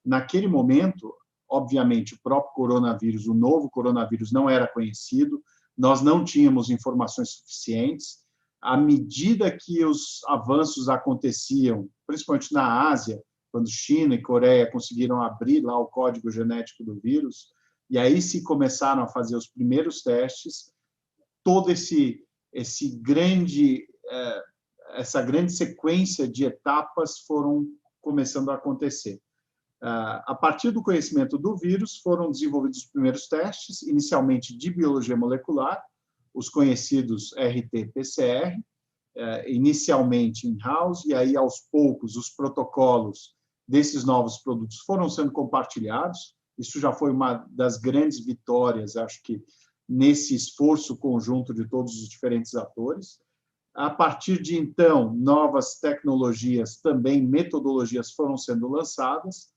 Naquele momento, obviamente, o próprio coronavírus, o novo coronavírus, não era conhecido, nós não tínhamos informações suficientes. À medida que os avanços aconteciam, principalmente na Ásia, quando China e Coreia conseguiram abrir lá o código genético do vírus, e aí se começaram a fazer os primeiros testes, todo essa grande sequência de etapas foram começando a acontecer. A partir do conhecimento do vírus, foram desenvolvidos os primeiros testes, inicialmente de biologia molecular, os conhecidos RT-PCR, inicialmente in-house, e aí, aos poucos, os protocolos desses novos produtos foram sendo compartilhados. Isso já foi uma das grandes vitórias, acho que, nesse esforço conjunto de todos os diferentes atores. A partir de então, novas tecnologias, também metodologias foram sendo lançadas,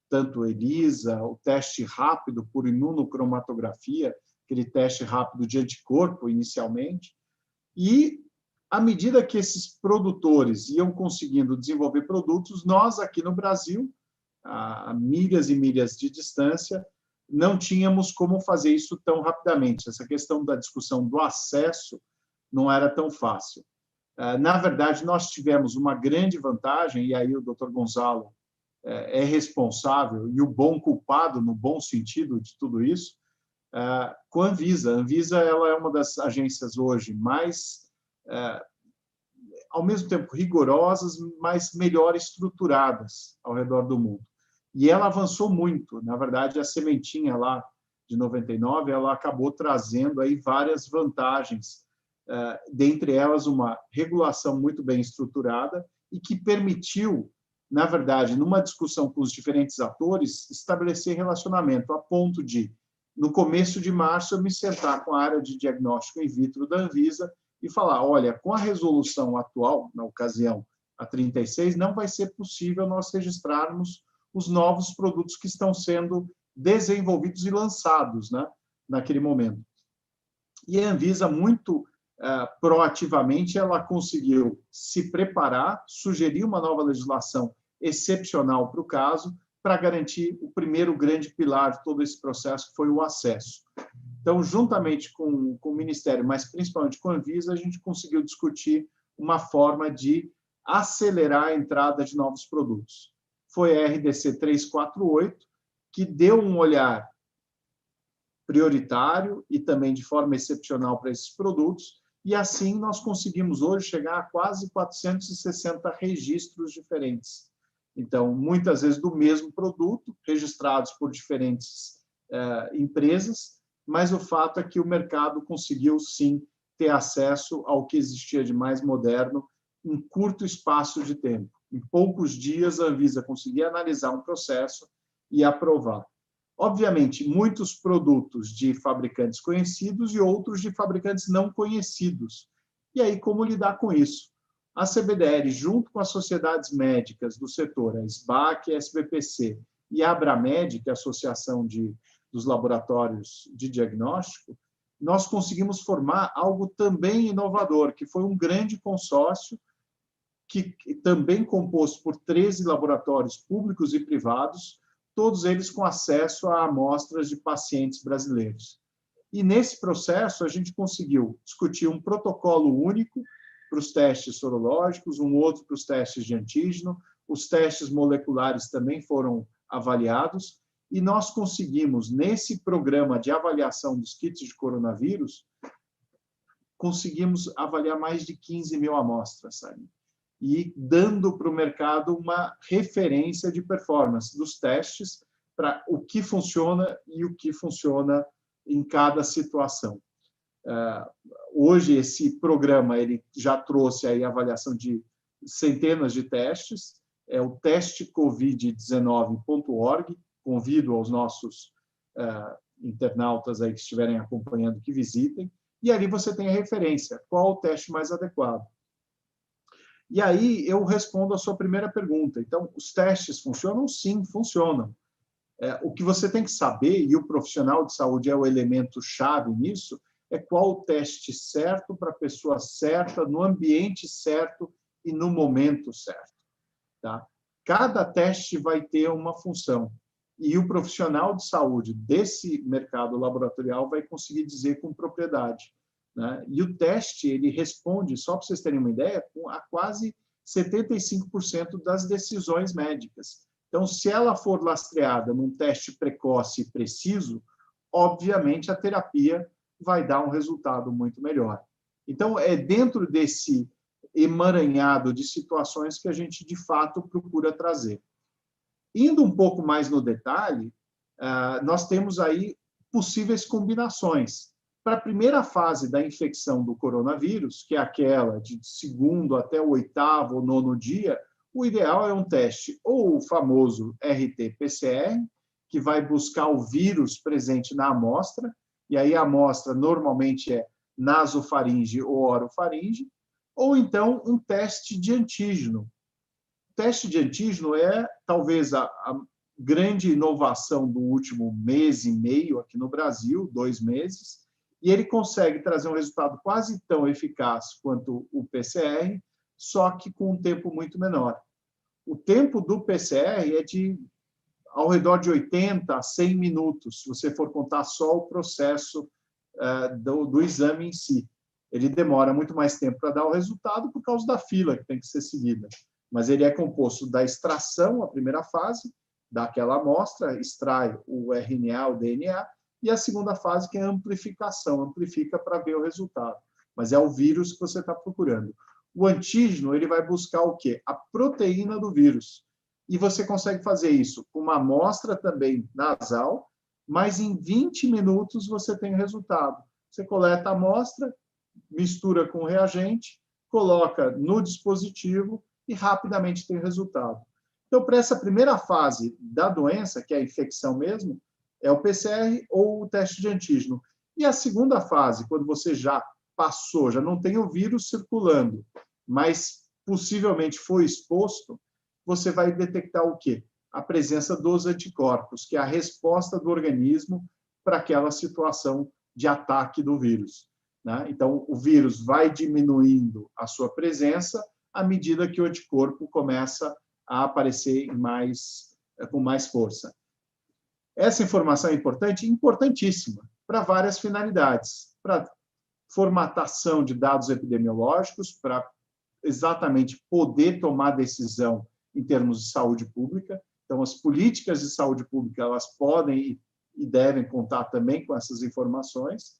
tanto ELISA, o teste rápido por imunocromatografia, aquele teste rápido de anticorpo, inicialmente, e, à medida que esses produtores iam conseguindo desenvolver produtos, nós, aqui no Brasil, a milhas e milhas de distância, não tínhamos como fazer isso tão rapidamente. Essa questão da discussão do acesso não era tão fácil. Na verdade, nós tivemos uma grande vantagem, e aí o Dr. Gonzalo é responsável, e o bom culpado, no bom sentido de tudo isso, com a Anvisa. A Anvisa ela é uma das agências hoje mais, ao mesmo tempo, rigorosas, mas melhor estruturadas ao redor do mundo. E ela avançou muito. Na verdade, a sementinha lá de 99, ela acabou trazendo aí várias vantagens, dentre elas uma regulação muito bem estruturada e que permitiu, na verdade, numa discussão com os diferentes atores, estabelecer relacionamento a ponto de, no começo de março, eu me sentar com a área de diagnóstico in vitro da Anvisa e falar, olha, com a resolução atual, na ocasião, a 36, não vai ser possível nós registrarmos os novos produtos que estão sendo desenvolvidos e lançados, né, naquele momento. E a Anvisa, muito proativamente, ela conseguiu se preparar, sugerir uma nova legislação excepcional para o caso, para garantir o primeiro grande pilar de todo esse processo, que foi o acesso. Então, juntamente com o Ministério, mas principalmente com a Anvisa, a gente conseguiu discutir uma forma de acelerar a entrada de novos produtos. Foi a RDC 348, que deu um olhar prioritário e também de forma excepcional para esses produtos, e assim nós conseguimos hoje chegar a quase 460 registros diferentes. Então, muitas vezes do mesmo produto, registrados por diferentes empresas, mas o fato é que o mercado conseguiu, sim, ter acesso ao que existia de mais moderno em curto espaço de tempo. Em poucos dias, a Anvisa conseguia analisar um processo e aprovar. Obviamente, muitos produtos de fabricantes conhecidos e outros de fabricantes não conhecidos. E aí, como lidar com isso? A CBDL, junto com as sociedades médicas do setor, a SBAC, a SBPC e a Abramed, que é a Associação dos Laboratórios de Diagnóstico, nós conseguimos formar algo também inovador, que foi um grande consórcio, que também composto por 13 laboratórios públicos e privados, todos eles com acesso a amostras de pacientes brasileiros. E, nesse processo, a gente conseguiu discutir um protocolo único para os testes sorológicos, um outro para os testes de antígeno, os testes moleculares também foram avaliados, e nós conseguimos, nesse programa de avaliação dos kits de coronavírus, conseguimos avaliar mais de 15 mil amostras, sabe? E dando para o mercado uma referência de performance dos testes para o que funciona e o que funciona em cada situação. Hoje, esse programa ele já trouxe aí a avaliação de centenas de testes, é o testecovid19.org, convido aos nossos internautas aí que estiverem acompanhando que visitem, e ali você tem a referência, qual o teste mais adequado. E aí eu respondo a sua primeira pergunta. Então, os testes funcionam? Sim, funcionam. O que você tem que saber, e o profissional de saúde é o elemento-chave nisso, é qual o teste certo para a pessoa certa, no ambiente certo e no momento certo. Tá? Cada teste vai ter uma função. E o profissional de saúde desse mercado laboratorial vai conseguir dizer com propriedade. Né? E o teste, ele responde, só para vocês terem uma ideia, a quase 75% das decisões médicas. Então, se ela for lastreada num teste precoce e preciso, obviamente a terapia vai dar um resultado muito melhor. Então, é dentro desse emaranhado de situações que a gente, de fato, procura trazer. Indo um pouco mais no detalhe, nós temos aí possíveis combinações para a primeira fase da infecção do coronavírus, que é aquela de 2º até o 8º ou 9º dia, o ideal é um teste ou o famoso RT-PCR, que vai buscar o vírus presente na amostra, e aí a amostra normalmente é nasofaringe ou orofaringe, ou então um teste de antígeno. O teste de antígeno é talvez a grande inovação do último mês e meio aqui no Brasil, 2 meses, e ele consegue trazer um resultado quase tão eficaz quanto o PCR, só que com um tempo muito menor. O tempo do PCR é de ao redor de 80 a 100 minutos, se você for contar só o processo do exame em si. Ele demora muito mais tempo para dar o resultado por causa da fila que tem que ser seguida. Mas ele é composto da extração, a primeira fase, daquela amostra, extrai o RNA, o DNA, e a segunda fase, que é a amplificação, amplifica para ver o resultado. Mas é o vírus que você está procurando. O antígeno, ele vai buscar o quê? A proteína do vírus. E você consegue fazer isso com uma amostra também nasal, mas em 20 minutos você tem o resultado. Você coleta a amostra, mistura com o reagente, coloca no dispositivo e rapidamente tem o resultado. Então, para essa primeira fase da doença, que é a infecção mesmo, é o PCR ou o teste de antígeno. E a segunda fase, quando você já passou, já não tem o vírus circulando, mas possivelmente foi exposto, você vai detectar o quê? A presença dos anticorpos, que é a resposta do organismo para aquela situação de ataque do vírus, né? Então, o vírus vai diminuindo a sua presença à medida que o anticorpo começa a aparecer com mais força. Essa informação é importante? Importantíssima, para várias finalidades. Para formatação de dados epidemiológicos, para exatamente poder tomar decisão em termos de saúde pública. Então, as políticas de saúde pública, elas podem e devem contar também com essas informações.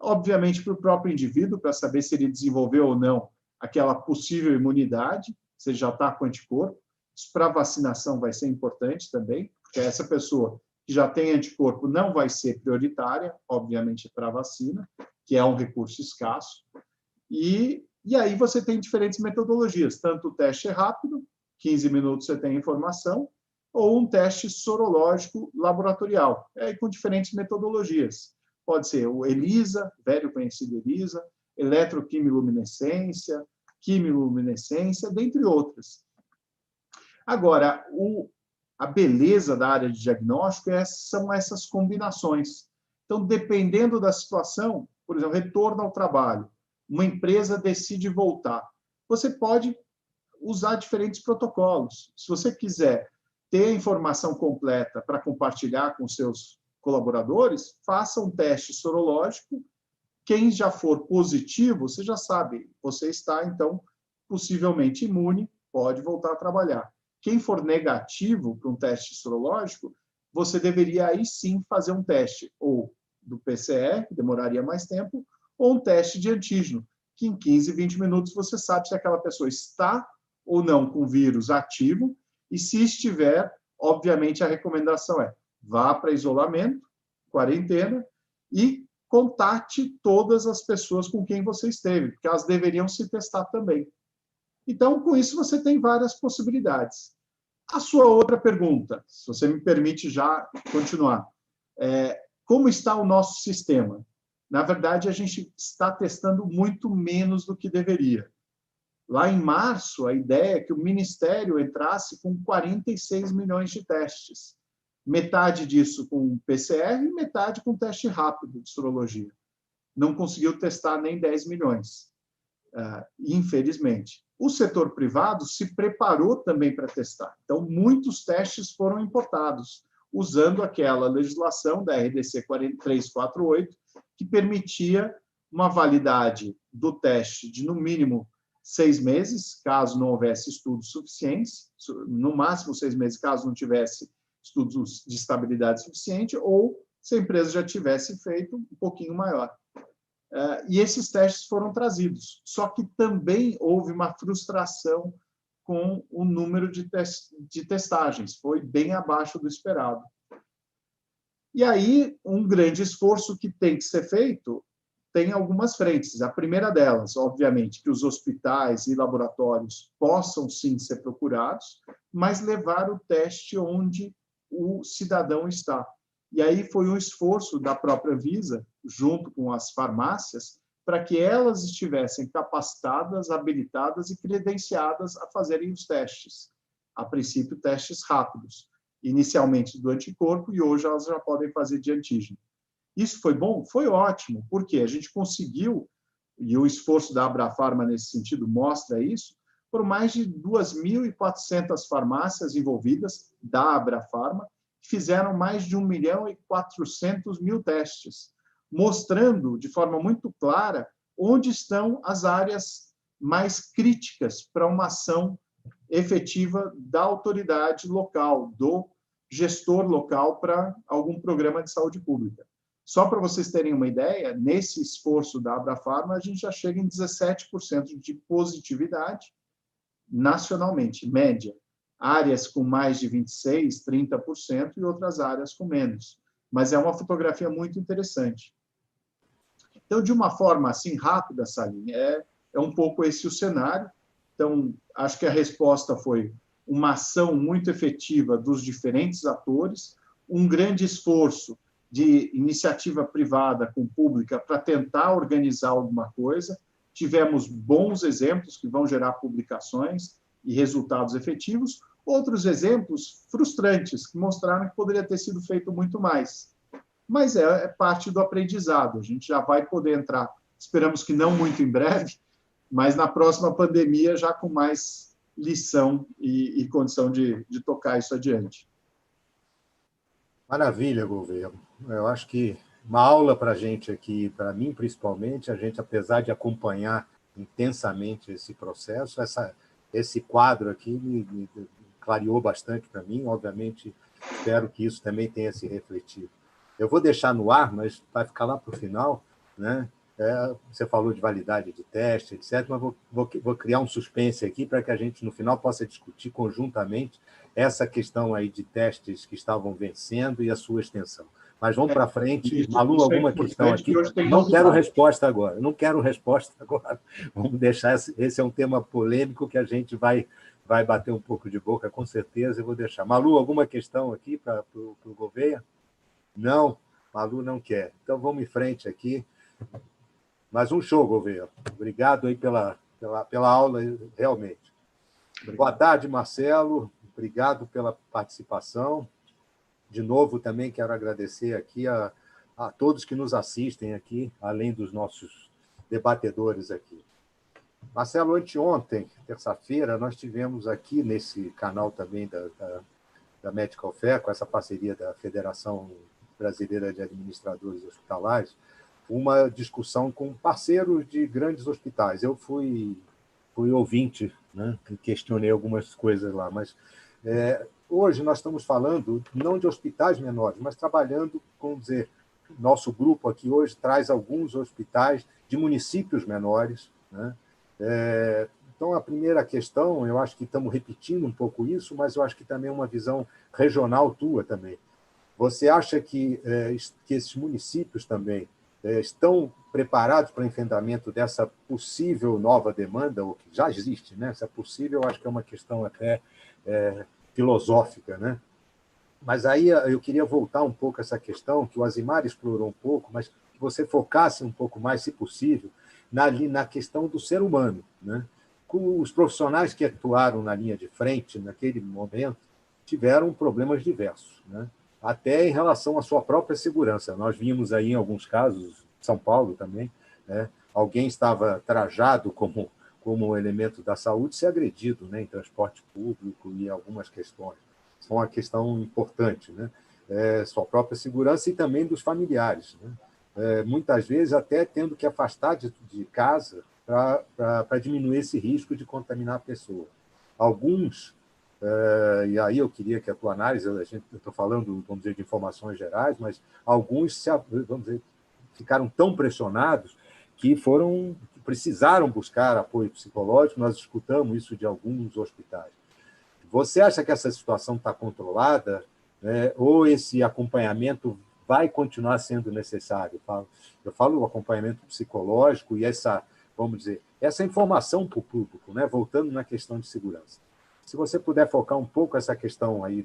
Obviamente, para o próprio indivíduo, para saber se ele desenvolveu ou não aquela possível imunidade, se ele já está com anticorpo. Isso para a vacinação vai ser importante também, porque essa pessoa que já tem anticorpo não vai ser prioritária, obviamente, para a vacina, que é um recurso escasso. E aí você tem diferentes metodologias, tanto o teste rápido, 15 minutos você tem a informação, ou um teste sorológico laboratorial, com diferentes metodologias. Pode ser o ELISA, velho conhecido ELISA, eletroquimiluminescência, quimiluminescência, dentre outras. Agora, a beleza da área de diagnóstico são essas combinações. Então, dependendo da situação, por exemplo, retorno ao trabalho, uma empresa decide voltar, você pode usar diferentes protocolos. Se você quiser ter a informação completa para compartilhar com seus colaboradores, faça um teste sorológico. Quem já for positivo, você já sabe, você está, então, possivelmente imune, pode voltar a trabalhar. Quem for negativo para um teste sorológico, você deveria aí sim fazer um teste, ou do PCR, que demoraria mais tempo, ou um teste de antígeno, que em 15, 20 minutos você sabe se aquela pessoa está ou não com vírus ativo, e se estiver, obviamente a recomendação é vá para isolamento, quarentena, e contate todas as pessoas com quem você esteve, porque elas deveriam se testar também. Então, com isso, você tem várias possibilidades. A sua outra pergunta, se você me permite já continuar, como está o nosso sistema? Na verdade, a gente está testando muito menos do que deveria. Lá em março, a ideia é que o Ministério entrasse com 46 milhões de testes. Metade disso com PCR e metade com teste rápido de sorologia. Não conseguiu testar nem 10 milhões, infelizmente. O setor privado se preparou também para testar. Então, muitos testes foram importados, usando aquela legislação da RDC 348, que permitia uma validade do teste de, no mínimo, 6 meses, caso não houvesse estudos suficientes, no máximo 6 meses, caso não tivesse estudos de estabilidade suficiente, ou se a empresa já tivesse feito um pouquinho maior. E esses testes foram trazidos. Só que também houve uma frustração com o número de testagens, foi bem abaixo do esperado. E aí, um grande esforço que tem que ser feito tem algumas frentes. A primeira delas, obviamente, que os hospitais e laboratórios possam sim ser procurados, mas levar o teste onde o cidadão está. E aí foi um esforço da própria Visa, junto com as farmácias, para que elas estivessem capacitadas, habilitadas e credenciadas a fazerem os testes. A princípio, testes rápidos, inicialmente do anticorpo, e hoje elas já podem fazer de antígeno. Isso foi bom? Foi ótimo, porque a gente conseguiu, e o esforço da Abrafarma nesse sentido mostra isso, por mais de 2.400 farmácias envolvidas da Abrafarma, que fizeram mais de 1.400.000 testes, mostrando de forma muito clara onde estão as áreas mais críticas para uma ação efetiva da autoridade local, do gestor local para algum programa de saúde pública. Só para vocês terem uma ideia, nesse esforço da Abrafarma, a gente já chega em 17% de positividade nacionalmente, média. Áreas com mais de 26%, 30% e outras áreas com menos. Mas é uma fotografia muito interessante. Então, de uma forma assim rápida, Salim, é um pouco esse o cenário. Então, acho que a resposta foi uma ação muito efetiva dos diferentes atores, um grande esforço de iniciativa privada com pública para tentar organizar alguma coisa. Tivemos bons exemplos que vão gerar publicações e resultados efetivos, outros exemplos frustrantes, que mostraram que poderia ter sido feito muito mais. Mas é parte do aprendizado, a gente já vai poder entrar, esperamos que não muito em breve, mas na próxima pandemia já com mais lição e condição de tocar isso adiante. Maravilha, Gouveia. Eu acho que uma aula para a gente aqui, para mim principalmente, a gente, apesar de acompanhar intensamente esse processo, esse quadro aqui me clareou bastante para mim, obviamente, espero que isso também tenha se refletido. Eu vou deixar no ar, mas vai ficar lá para o final, né? Você falou de validade de teste, etc., mas vou criar um suspense aqui para que a gente, no final, possa discutir conjuntamente essa questão aí de testes que estavam vencendo e a sua extensão. Mas vamos para frente. Malu, alguma questão aqui? Não quero resposta agora. Não quero resposta agora. Vamos deixar, esse é um tema polêmico que a gente vai bater um pouco de boca, com certeza, eu vou deixar. Malu, alguma questão aqui para o Gouveia? Não, Malu não quer. Então, vamos em frente aqui. Mais um show, Gouveia. Obrigado aí pela aula, realmente. Boa tarde, Marcelo. Obrigado pela participação. De novo, também quero agradecer aqui a todos que nos assistem aqui, além dos nossos debatedores aqui. Marcelo, anteontem, terça-feira, nós tivemos aqui nesse canal também da Medical Fair, com essa parceria da Federação Brasileira de Administradores Hospitalares, uma discussão com parceiros de grandes hospitais. Eu fui ouvinte, né, e questionei algumas coisas lá, mas hoje nós estamos falando não de hospitais menores, mas trabalhando, vamos dizer, nosso grupo aqui hoje traz alguns hospitais de municípios menores, né? Então, a primeira questão, eu acho que estamos repetindo um pouco isso, mas eu acho que também é uma visão regional tua também. Você acha que esses municípios também estão preparados para o enfrentamento dessa possível nova demanda, ou que já existe, né? Essa possível, eu acho que é uma questão até filosófica, né? Mas aí eu queria voltar um pouco a essa questão, que o Azimar explorou um pouco, mas que você focasse um pouco mais, se possível, na questão do ser humano, né? Os profissionais que atuaram na linha de frente, naquele momento, tiveram problemas diversos, né? Até em relação à sua própria segurança. Nós vimos aí, em alguns casos, São Paulo também, né? Alguém estava trajado como elemento da saúde ser agredido, né, em transporte público e algumas questões. Isso é uma questão importante, né? Sua própria segurança e também dos familiares, né? Muitas vezes até tendo que afastar de casa para diminuir esse risco de contaminar a pessoa. Alguns, e aí eu queria que a tua análise, eu estou falando, vamos dizer, de informações gerais, mas alguns, vamos dizer, ficaram tão pressionados que precisaram buscar apoio psicológico. Nós escutamos isso de alguns hospitais. Você acha que essa situação está controlada, né? Ou esse acompanhamento vai continuar sendo necessário. Eu falo o acompanhamento psicológico e essa, vamos dizer, essa informação para o público, né? Voltando na questão de segurança. Se você puder focar um pouco essa questão aí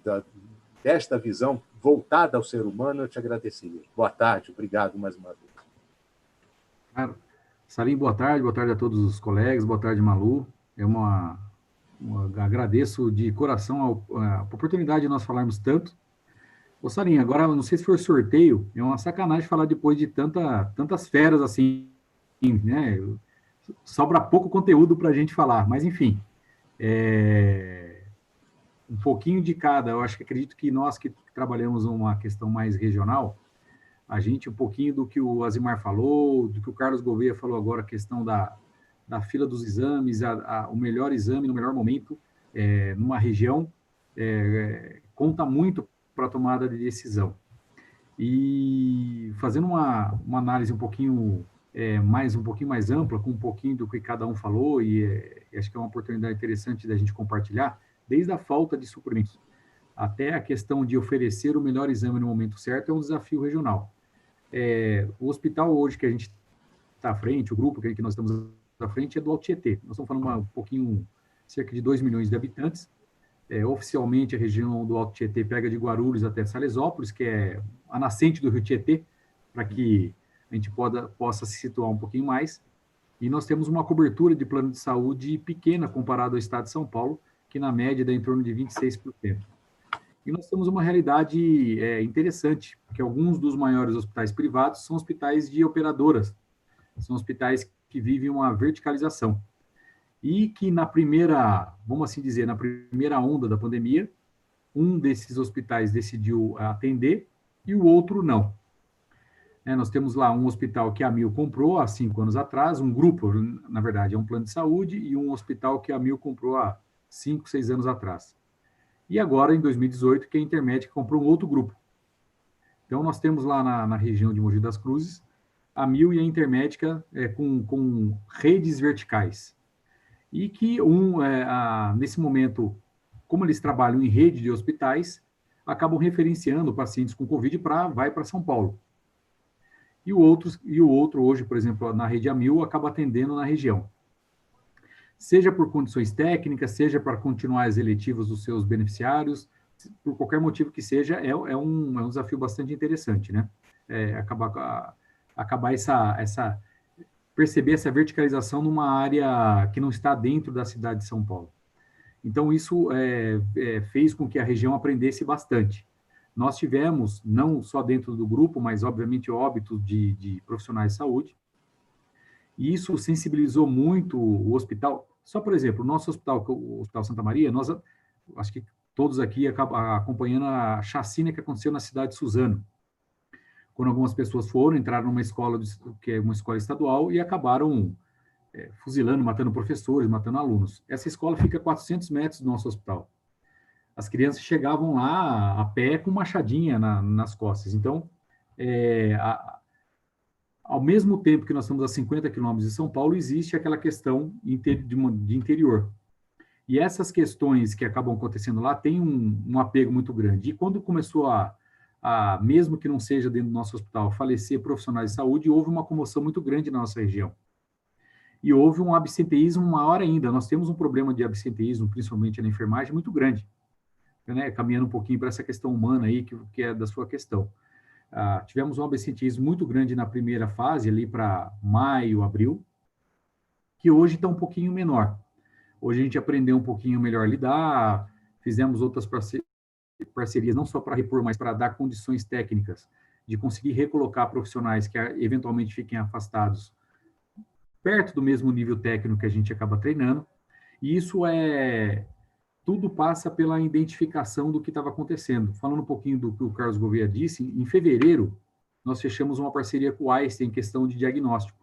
desta visão voltada ao ser humano, eu te agradeceria. Boa tarde, obrigado mais uma vez. Claro. Salim, boa tarde a todos os colegas, boa tarde, Malu. Agradeço de coração a oportunidade de nós falarmos tanto. Ô, Salim, agora, não sei se for sorteio, é uma sacanagem falar depois de tantas feras assim, né? Sobra pouco conteúdo para a gente falar, mas enfim, um pouquinho de cada. Eu acredito que nós que trabalhamos uma questão mais regional, a gente, um pouquinho do que o Azimar falou, do que o Carlos Gouveia falou agora, a questão da fila dos exames, o melhor exame no melhor momento, numa região, conta muito para a tomada de decisão. E fazendo uma análise um pouquinho mais ampla, com um pouquinho do que cada um falou, e acho que é uma oportunidade interessante da gente compartilhar, desde a falta de suprimentos até a questão de oferecer o melhor exame no momento certo, é um desafio regional. O hospital hoje que a gente está à frente, o grupo que nós estamos à frente é do Alto Tietê. Nós estamos falando um pouquinho, cerca de 2 milhões de habitantes. Oficialmente, a região do Alto Tietê pega de Guarulhos até Salesópolis, que é a nascente do Rio Tietê, para que a gente possa se situar um pouquinho mais. E nós temos uma cobertura de plano de saúde pequena comparado ao estado de São Paulo, que na média dá em torno de 26%. E nós temos uma realidade interessante, porque alguns dos maiores hospitais privados são hospitais de operadoras, são hospitais que vivem uma verticalização. E que na primeira, vamos assim dizer, na primeira onda da pandemia, um desses hospitais decidiu atender e o outro não. Nós temos lá um hospital que a Amil comprou há 5 anos atrás, um grupo, na verdade, é um plano de saúde, e um hospital que a Amil comprou há 5, 6 anos atrás. E agora, em 2018, que a Intermédica comprou um outro grupo. Então, nós temos lá na região de Mogi das Cruzes, a Amil e a Intermédica com redes verticais. E que, nesse momento, como eles trabalham em rede de hospitais, acabam referenciando pacientes com Covid vai para São Paulo. E o outro, hoje, por exemplo, na rede Amil, acaba atendendo na região. Seja por condições técnicas, seja para continuar as eletivas dos seus beneficiários, por qualquer motivo que seja, é um desafio bastante interessante, né? Perceber essa verticalização numa área que não está dentro da cidade de São Paulo. Então, isso fez com que a região aprendesse bastante. Nós tivemos, não só dentro do grupo, mas, obviamente, óbitos de profissionais de saúde, e isso sensibilizou muito o hospital. Só, por exemplo, o nosso hospital, o Hospital Santa Maria, nós, acho que todos aqui acabam acompanhando a chacina que aconteceu na cidade de Suzano, quando algumas pessoas entraram numa escola, que é uma escola estadual, e acabaram fuzilando, matando professores, matando alunos. Essa escola fica a 400 metros do nosso hospital. As crianças chegavam lá a pé com machadinha nas costas. Então, ao mesmo tempo que nós estamos a 50 quilômetros de São Paulo, existe aquela questão de interior. E essas questões que acabam acontecendo lá têm um apego muito grande. E quando começou mesmo que não seja dentro do nosso hospital, falecer profissionais de saúde, houve uma comoção muito grande na nossa região. E houve um absenteísmo maior ainda. Nós temos um problema de absenteísmo, principalmente na enfermagem, muito grande. Né? Caminhando um pouquinho para essa questão humana aí, que é da sua questão. Tivemos um absenteísmo muito grande na primeira fase, ali para maio, abril, que hoje está um pouquinho menor. Hoje a gente aprendeu um pouquinho melhor a lidar, fizemos outras parcerias, não só para repor, mas para dar condições técnicas de conseguir recolocar profissionais que eventualmente fiquem afastados perto do mesmo nível técnico que a gente acaba treinando. E isso tudo passa pela identificação do que estava acontecendo. Falando um pouquinho do que o Carlos Gouveia disse, em fevereiro, nós fechamos uma parceria com o Einstein em questão de diagnóstico.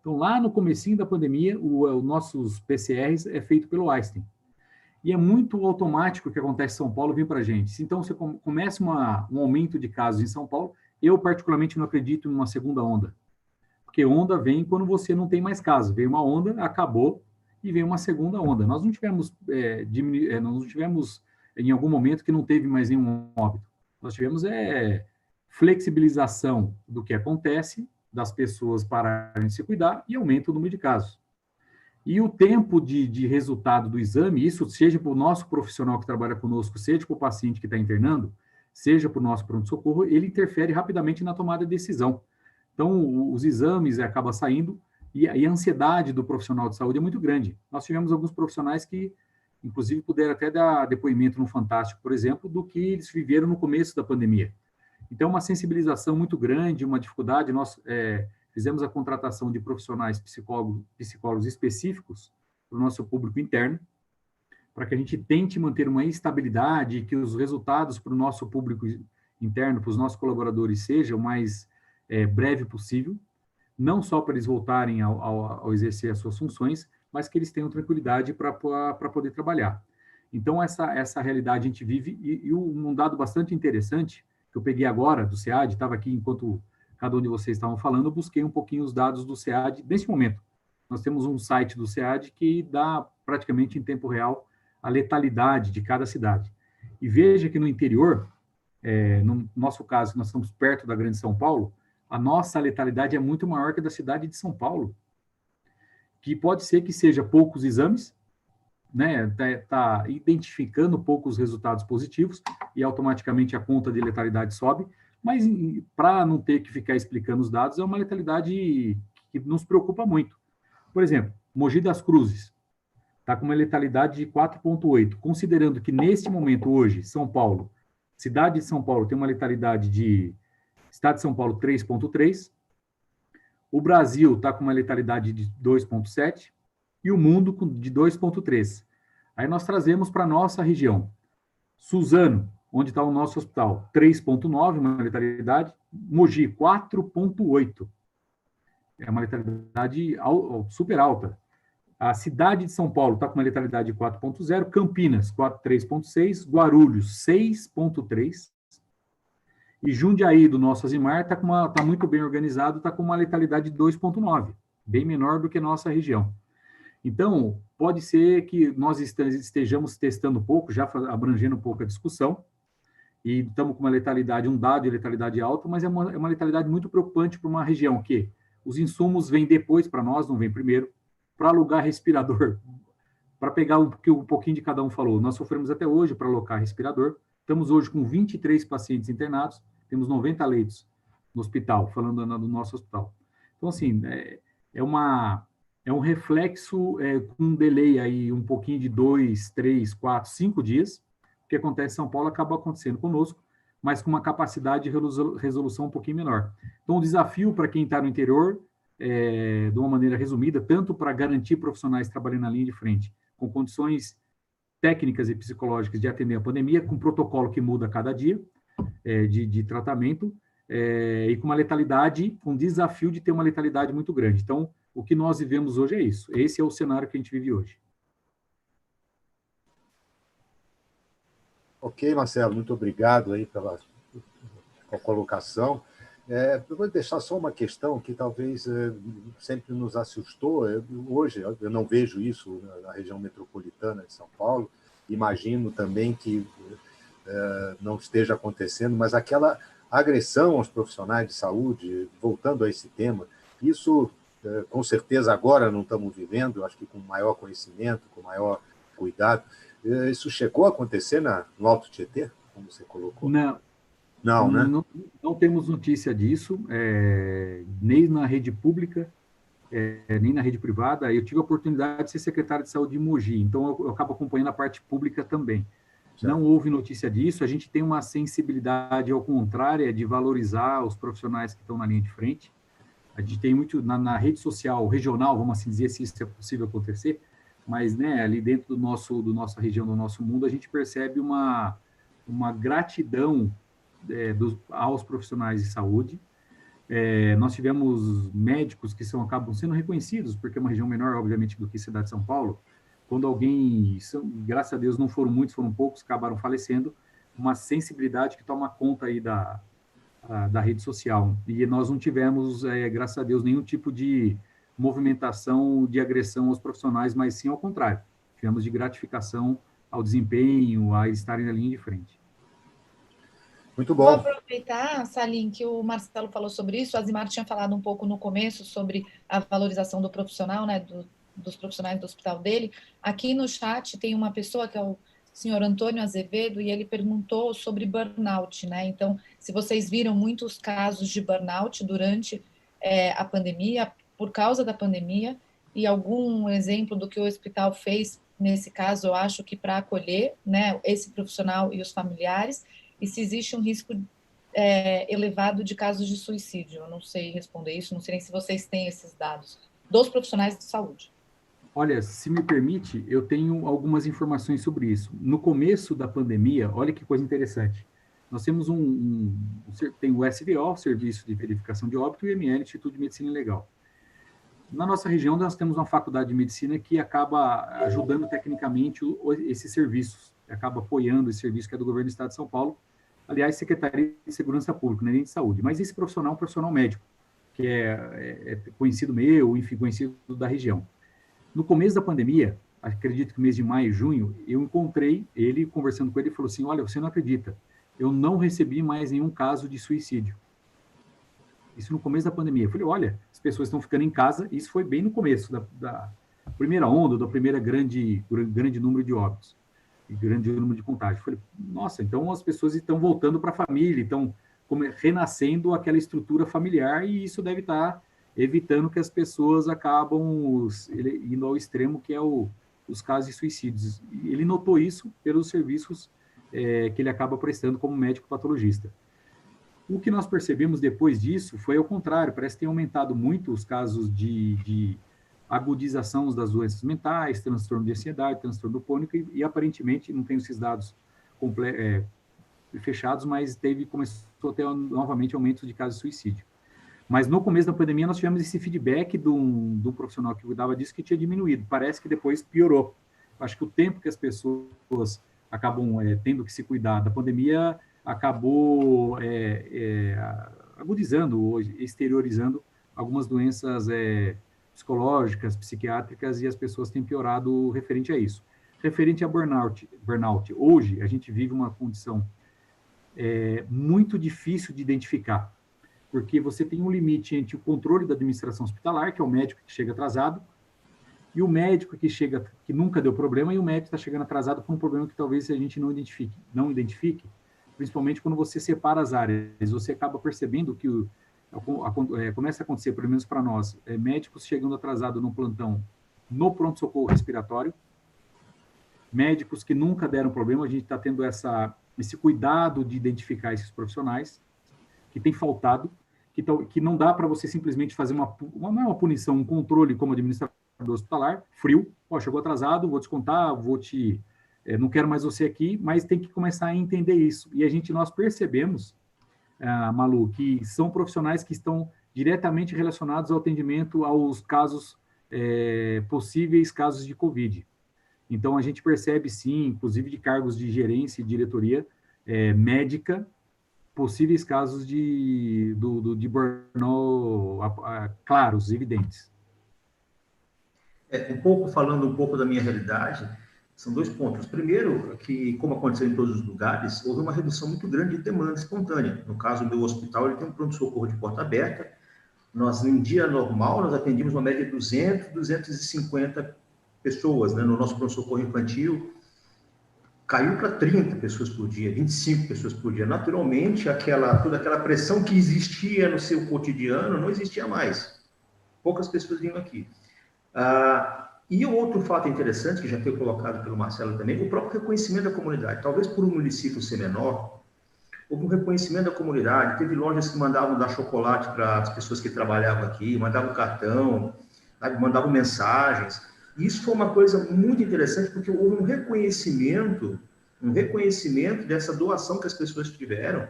Então, lá no comecinho da pandemia, os nossos PCRs é feito pelo Einstein. E é muito automático o que acontece em São Paulo vir para a gente. Então, você começa um aumento de casos em São Paulo, eu particularmente não acredito em uma segunda onda. Porque onda vem quando você não tem mais casos. Veio uma onda, acabou, e veio uma segunda onda. Nós não tivemos, em algum momento que não teve mais nenhum óbito. Nós tivemos flexibilização do que acontece, das pessoas pararem de se cuidar e aumento o número de casos. E o tempo de resultado do exame, isso seja para o nosso profissional que trabalha conosco, seja para o paciente que está internando, seja para o nosso pronto-socorro, ele interfere rapidamente na tomada de decisão. Então, os exames acabam saindo e a ansiedade do profissional de saúde é muito grande. Nós tivemos alguns profissionais que, inclusive, puderam até dar depoimento no Fantástico, por exemplo, do que eles viveram no começo da pandemia. Então, uma sensibilização muito grande, uma dificuldade. Nós fizemos a contratação de profissionais psicólogos específicos para o nosso público interno, para que a gente tente manter uma estabilidade e que os resultados para o nosso público interno, para os nossos colaboradores, sejam o mais breve possível, não só para eles voltarem ao exercer as suas funções, mas que eles tenham tranquilidade para poder trabalhar. Então, essa realidade a gente vive, e um dado bastante interessante, que eu peguei agora do SEAD, estava aqui enquanto cada um de vocês estavam falando, eu busquei um pouquinho os dados do SEAD. Nesse momento, nós temos um site do SEAD que dá praticamente em tempo real a letalidade de cada cidade. E veja que no interior, no nosso caso, nós estamos perto da Grande São Paulo, a nossa letalidade é muito maior que a da cidade de São Paulo, que pode ser que seja poucos exames, né, tá identificando poucos resultados positivos e automaticamente a conta de letalidade sobe, mas para não ter que ficar explicando os dados, é uma letalidade que nos preocupa muito. Por exemplo, Mogi das Cruzes está com uma letalidade de 4,8, considerando que neste momento hoje, São Paulo, cidade de São Paulo tem uma letalidade de, estado de São Paulo 3,3, o Brasil está com uma letalidade de 2,7 e o mundo de 2,3. Aí nós trazemos para a nossa região. Suzano, onde está o nosso hospital, 3,9, uma letalidade. Mogi, 4,8. É uma letalidade super alta. A cidade de São Paulo está com uma letalidade de 4,0. Campinas, 3,6. Guarulhos, 6,3. E Jundiaí, do nosso Azimar, está muito bem organizado, está com uma letalidade de 2,9, bem menor do que a nossa região. Então, pode ser que nós estejamos testando um pouco, já abrangendo um pouco a discussão, e estamos com uma letalidade, um dado de letalidade alta, mas é uma letalidade muito preocupante para uma região que os insumos vêm depois para nós, não vêm primeiro, para alugar respirador, para pegar o que um pouquinho de cada um falou. Nós sofremos até hoje para alocar respirador, estamos hoje com 23 pacientes internados, temos 90 leitos no hospital, falando do nosso hospital. Então, assim, é um reflexo com um delay aí, um pouquinho de 2, 3, 4, 5 dias. O que acontece em São Paulo acaba acontecendo conosco, mas com uma capacidade de resolução um pouquinho menor. Então, o desafio para quem está no interior, de uma maneira resumida, tanto para garantir profissionais trabalhando na linha de frente, com condições técnicas e psicológicas de atender a pandemia, com protocolo que muda a cada dia, de tratamento, e com uma letalidade, com desafio de ter uma letalidade muito grande. Então, o que nós vivemos hoje é isso. Esse é o cenário que a gente vive hoje. Ok, Marcelo, muito obrigado aí pela colocação. Eu vou deixar só uma questão que talvez sempre nos assustou. Hoje, eu não vejo isso na região metropolitana de São Paulo, imagino também que não esteja acontecendo, mas aquela agressão aos profissionais de saúde, voltando a esse tema, isso, com certeza, agora não estamos vivendo, acho que com maior conhecimento, com maior cuidado. Isso chegou a acontecer no Alto Tietê, como você colocou? Não, né? Não temos notícia disso, nem na rede pública, nem na rede privada. Eu tive a oportunidade de ser secretário de saúde de Mogi, então eu acabo acompanhando a parte pública também. Certo. Não houve notícia disso, a gente tem uma sensibilidade ao contrário, de valorizar os profissionais que estão na linha de frente. A gente tem muito na rede social regional, vamos assim dizer, se isso é possível acontecer, mas ali dentro do nossa região, do nosso mundo, a gente percebe uma gratidão aos profissionais de saúde. Nós tivemos médicos que acabam sendo reconhecidos, porque é uma região menor, obviamente, do que a cidade de São Paulo. Quando alguém, graças a Deus, não foram muitos, foram poucos, acabaram falecendo, uma sensibilidade que toma conta aí da rede social. E nós não tivemos, graças a Deus, nenhum tipo de movimentação de agressão aos profissionais, mas sim ao contrário. Tivemos de gratificação ao desempenho, a estarem na linha de frente. Muito Vou bom. aproveitar, Salim, que o Marcelo falou sobre isso, a Azimar tinha falado um pouco no começo sobre a valorização do profissional, né, dos profissionais do hospital dele. Aqui no chat tem uma pessoa que é o senhor Antônio Azevedo, e ele perguntou sobre burnout, né? Então, se vocês viram muitos casos de burnout durante a pandemia, por causa da pandemia, e algum exemplo do que o hospital fez nesse caso, eu acho que para acolher, né, esse profissional e os familiares, e se existe um risco elevado de casos de suicídio. Eu não sei responder isso, não sei nem se vocês têm esses dados dos profissionais de saúde. Olha, se me permite, eu tenho algumas informações sobre isso. No começo da pandemia, olha que coisa interessante. Nós temos tem o SVO, Serviço de Verificação de Óbito, e o IML, Instituto de Medicina Legal. Na nossa região, nós temos uma faculdade de medicina que acaba ajudando tecnicamente esses serviços, acaba apoiando esse serviço que é do governo do Estado de São Paulo, aliás, Secretaria de Segurança Pública, nem de Saúde. Mas esse profissional é um profissional médico, que é conhecido meu, enfim, conhecido da região. No começo da pandemia, acredito que no mês de maio, junho, eu encontrei ele, conversando com ele, ele falou assim, olha, você não acredita, eu não recebi mais nenhum caso de suicídio. Isso no começo da pandemia. Eu falei, olha, as pessoas estão ficando em casa, isso foi bem no começo da primeira onda, da primeira grande número de óbitos, e grande número de contágios. Eu falei, nossa, então as pessoas estão voltando para a família, estão renascendo aquela estrutura familiar, e isso deve estar evitando que as pessoas acabam indo ao extremo, que é os casos de suicídios. E ele notou isso pelos serviços que ele acaba prestando como médico patologista. O que nós percebemos depois disso foi ao contrário, parece que tem aumentado muito os casos de agudização das doenças mentais, transtorno de ansiedade, transtorno do pânico, e aparentemente, não tenho esses dados fechados, mas começou a ter novamente aumento de casos de suicídio. Mas no começo da pandemia nós tivemos esse feedback de um profissional que cuidava disso que tinha diminuído. Parece que depois piorou. Acho que o tempo que as pessoas acabam tendo que se cuidar da pandemia acabou agudizando, exteriorizando algumas doenças psicológicas, psiquiátricas, e as pessoas têm piorado referente a isso. Referente a burnout, hoje a gente vive uma condição muito difícil de identificar, porque você tem um limite entre o controle da administração hospitalar, que é o médico que chega atrasado, e o médico que nunca deu problema, e o médico está chegando atrasado por um problema que talvez a gente não identifique, principalmente quando você separa as áreas, você acaba percebendo que começa a acontecer, pelo menos para nós, médicos chegando atrasados no plantão, no pronto-socorro respiratório, médicos que nunca deram problema, a gente está tendo esse cuidado de identificar esses profissionais, que tem faltado, que não dá para você simplesmente fazer uma punição, um controle como administrador hospitalar, frio, chegou atrasado, vou descontar, não quero mais você aqui, mas tem que começar a entender isso. E nós percebemos, Malu, que são profissionais que estão diretamente relacionados ao atendimento aos casos, possíveis casos de Covid. Então, a gente percebe, sim, inclusive de cargos de gerência e diretoria médica, possíveis casos de burnout claros, evidentes. Falando um pouco da minha realidade, são dois pontos. Primeiro, que, como aconteceu em todos os lugares, houve uma redução muito grande de demanda espontânea. No caso do hospital, ele tem um pronto-socorro de porta aberta. Nós, em dia normal, nós atendíamos uma média de 200, 250 pessoas, né, no nosso pronto-socorro infantil. Caiu para 30 pessoas por dia, 25 pessoas por dia. Naturalmente, toda aquela pressão que existia no seu cotidiano não existia mais. Poucas pessoas vinham aqui. E o outro fato interessante, que já foi colocado pelo Marcelo também, o próprio reconhecimento da comunidade. Talvez por um município ser menor, houve um reconhecimento da comunidade. Teve lojas que mandavam dar chocolate para as pessoas que trabalhavam aqui, mandavam cartão, mandavam mensagens. E isso foi uma coisa muito interessante, porque houve um reconhecimento dessa doação que as pessoas tiveram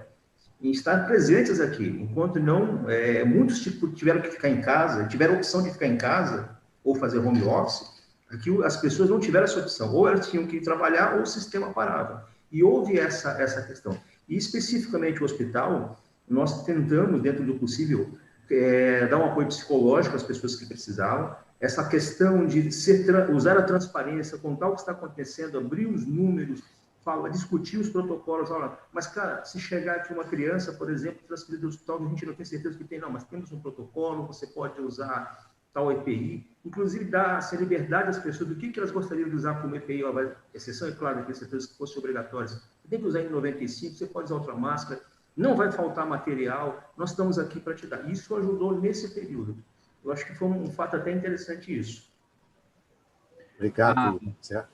em estar presentes aqui. Enquanto muitos tiveram que ficar em casa, tiveram a opção de ficar em casa ou fazer home office, aqui as pessoas não tiveram essa opção. Ou elas tinham que ir trabalhar ou o sistema parava. E houve essa questão. E especificamente o hospital, nós tentamos, dentro do possível, dar um apoio psicológico às pessoas que precisavam. Essa questão de usar a transparência, contar o que está acontecendo, abrir os números, falo, a discutir os protocolos. Olha, mas, cara, se chegar aqui uma criança, por exemplo, transferida do hospital, a gente não tem certeza que tem, não, mas temos um protocolo, você pode usar tal EPI, inclusive dar essa liberdade às pessoas do que elas gostariam de usar como EPI, ó, exceção, é claro, que se fosse obrigatório. Você tem que usar N95, você pode usar outra máscara, não vai faltar material, nós estamos aqui para te dar. Isso ajudou nesse período. Eu acho que foi um fato até interessante isso. Obrigado, Zé.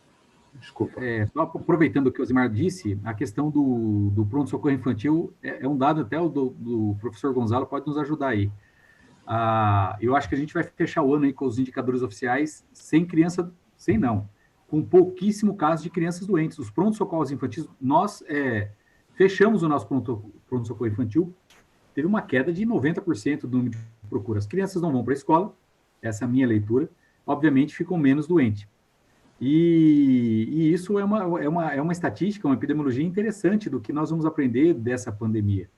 Desculpa. Só aproveitando o que o Osimar disse, a questão do pronto-socorro infantil é um dado até do professor Gonzalo, pode nos ajudar aí. Eu acho que a gente vai fechar o ano aí com os indicadores oficiais com pouquíssimo caso de crianças doentes. Os pronto-socorros infantis, nós fechamos o nosso pronto-socorro infantil, teve uma queda de 90% do número de procuras. As crianças não vão para a escola, essa é a minha leitura, obviamente ficam menos doentes. E isso é uma estatística, uma epidemiologia interessante do que nós vamos aprender dessa pandemia.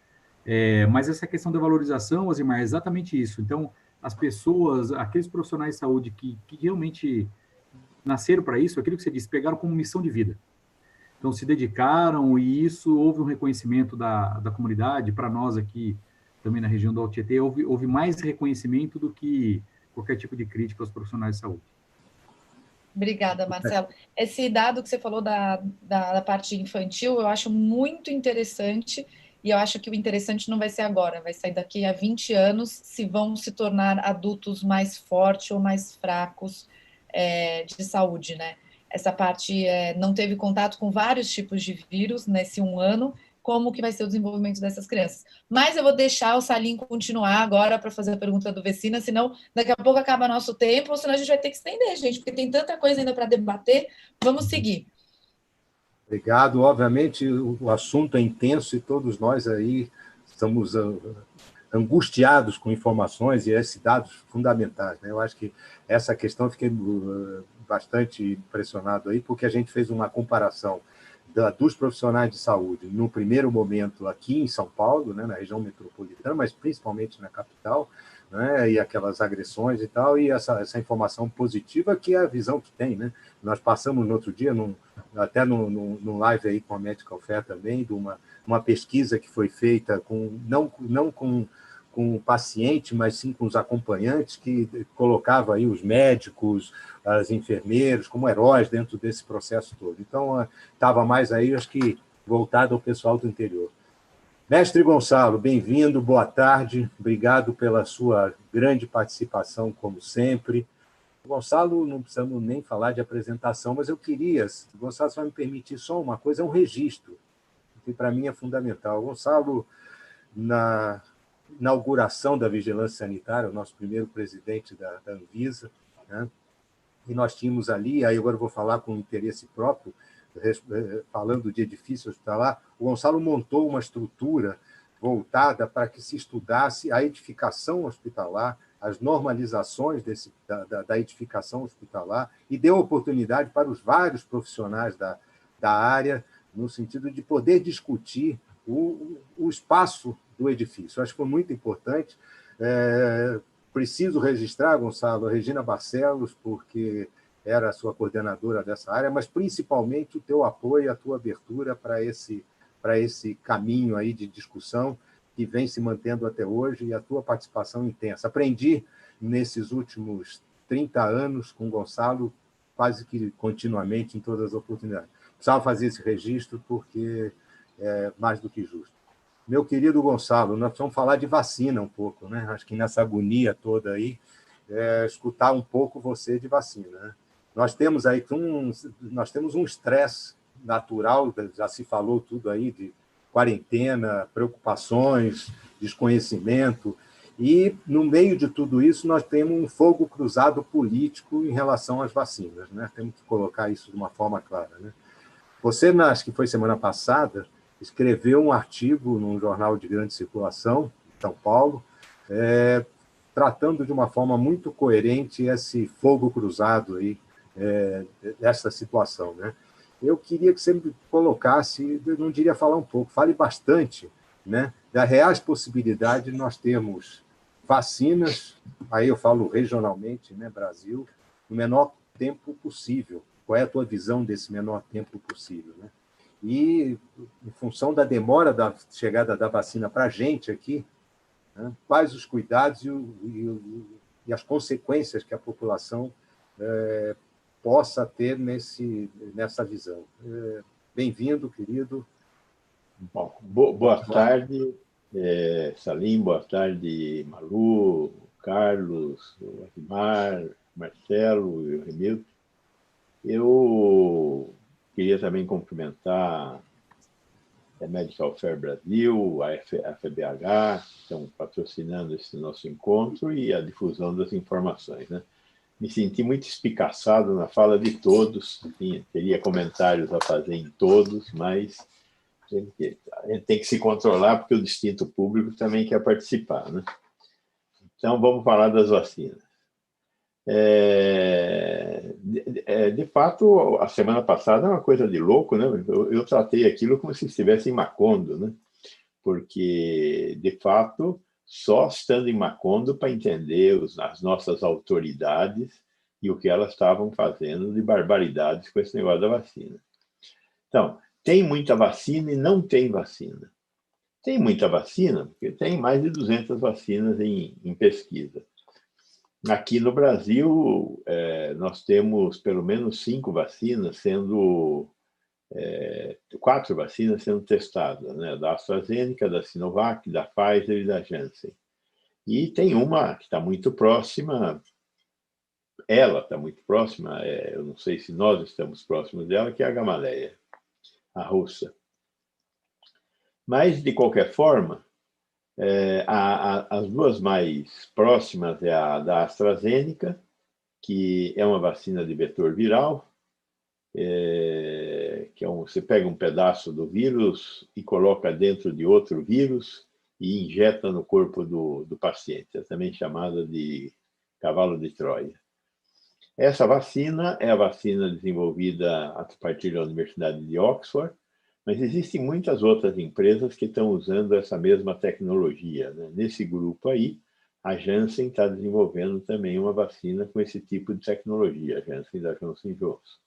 Mas essa questão da valorização, Osimar, é exatamente isso. Então, as pessoas, aqueles profissionais de saúde que realmente nasceram para isso, aquilo que você disse, pegaram como missão de vida. Então, se dedicaram e isso, houve um reconhecimento da comunidade, para nós aqui, também na região do Alto Tietê, houve mais reconhecimento do que qualquer tipo de crítica aos profissionais de saúde. Obrigada, Marcelo. Esse dado que você falou da parte infantil, eu acho muito interessante, e eu acho que o interessante não vai ser agora, vai sair daqui a 20 anos, se vão se tornar adultos mais fortes ou mais fracos de saúde, né? Essa parte não teve contato com vários tipos de vírus nesse 1 ano, como que vai ser o desenvolvimento dessas crianças. Mas eu vou deixar o Salim continuar agora para fazer a pergunta do Vecina, senão daqui a pouco acaba nosso tempo, ou senão a gente vai ter que estender, gente, porque tem tanta coisa ainda para debater. Vamos seguir. Obrigado. Obviamente, o assunto é intenso e todos nós aí estamos angustiados com informações e esses dados fundamentais, né? Eu acho que essa questão eu fiquei bastante impressionado aí, porque a gente fez uma comparação dos profissionais de saúde, no primeiro momento aqui em São Paulo, né, na região metropolitana, mas principalmente na capital, né, e aquelas agressões e tal, e essa informação positiva que é a visão que tem, né? Nós passamos no outro dia, até num live aí com a Medical Fair também, de uma pesquisa que foi feita não com o paciente, mas sim com os acompanhantes, que colocava aí os médicos, os enfermeiros, como heróis dentro desse processo todo. Então, estava mais aí, acho que, voltado ao pessoal do interior. Mestre Gonçalo, bem-vindo, boa tarde, obrigado pela sua grande participação, como sempre. Gonçalo, não precisamos nem falar de apresentação, mas eu queria, Gonçalo, se vai me permitir só uma coisa, é um registro, que para mim é fundamental. Gonçalo, na inauguração da Vigilância Sanitária, o nosso primeiro presidente da Anvisa, né? E nós tínhamos ali, aí agora eu vou falar com interesse próprio, falando de edifício hospitalar, o Gonçalo montou uma estrutura voltada para que se estudasse a edificação hospitalar, as normalizações da edificação hospitalar, e deu oportunidade para os vários profissionais da área, no sentido de poder discutir o espaço do edifício. Acho que foi muito importante. Preciso registrar, Gonçalo, a Regina Barcelos, porque era a sua coordenadora dessa área, mas principalmente o teu apoio, a tua abertura para esse caminho aí de discussão que vem se mantendo até hoje e a tua participação intensa. Aprendi nesses últimos 30 anos com o Gonçalo quase que continuamente em todas as oportunidades. Precisava fazer esse registro porque é mais do que justo. Meu querido Gonçalo, nós vamos falar de vacina um pouco, né? Acho que nessa agonia toda aí, escutar um pouco você de vacina, né? Nós temos aí um estresse natural, já se falou tudo aí de quarentena, preocupações, desconhecimento, e no meio de tudo isso nós temos um fogo cruzado político em relação às vacinas, né? Temos que colocar isso de uma forma clara, né? Você, acho que foi semana passada, escreveu um artigo num jornal de grande circulação, em São Paulo, tratando de uma forma muito coerente esse fogo cruzado aí, dessa situação, né? Eu queria que você me colocasse, eu não diria falar um pouco, fale bastante, né, da reais possibilidade de nós termos vacinas, aí eu falo regionalmente, né, Brasil, no menor tempo possível. Qual é a tua visão desse menor tempo possível, né? E, em função da demora da chegada da vacina para a gente aqui, né, quais os cuidados e as consequências que a população possa ter nessa visão. Bem-vindo, querido. Bom, boa tarde, Salim, boa tarde, Malu, Carlos, o Admar, Marcelo e o Remildo. Eu queria também cumprimentar a Medical Fair Brasil, a FBH, que estão patrocinando esse nosso encontro e a difusão das informações, né? Me senti muito espicaçado na fala de todos, enfim, teria comentários a fazer em todos, mas a gente tem que se controlar, porque o distinto público também quer participar, né? Então, vamos falar das vacinas. De fato, a semana passada é uma coisa de louco, né? Eu tratei aquilo como se estivesse em Macondo, né? Porque, de fato, só estando em Macondo para entender as nossas autoridades e o que elas estavam fazendo de barbaridades com esse negócio da vacina. Então, tem muita vacina e não tem vacina. Tem muita vacina, porque tem mais de 200 vacinas em pesquisa. Aqui no Brasil, nós temos pelo menos 5 vacinas sendo... 4 vacinas sendo testadas, né? Da AstraZeneca, da Sinovac, da Pfizer e da Janssen. E tem uma que está muito próxima, ela está muito próxima, eu não sei se nós estamos próximos dela, que é a Gamaleya, a russa. Mas, de qualquer forma, as duas mais próximas é a da AstraZeneca, que é uma vacina de vetor viral, que você pega um pedaço do vírus e coloca dentro de outro vírus e injeta no corpo do paciente, é também chamada de cavalo de Troia. Essa vacina é a vacina desenvolvida a partir da Universidade de Oxford, mas existem muitas outras empresas que estão usando essa mesma tecnologia, né? Nesse grupo aí, a Janssen está desenvolvendo também uma vacina com esse tipo de tecnologia, a Janssen da Johnson & Johnson.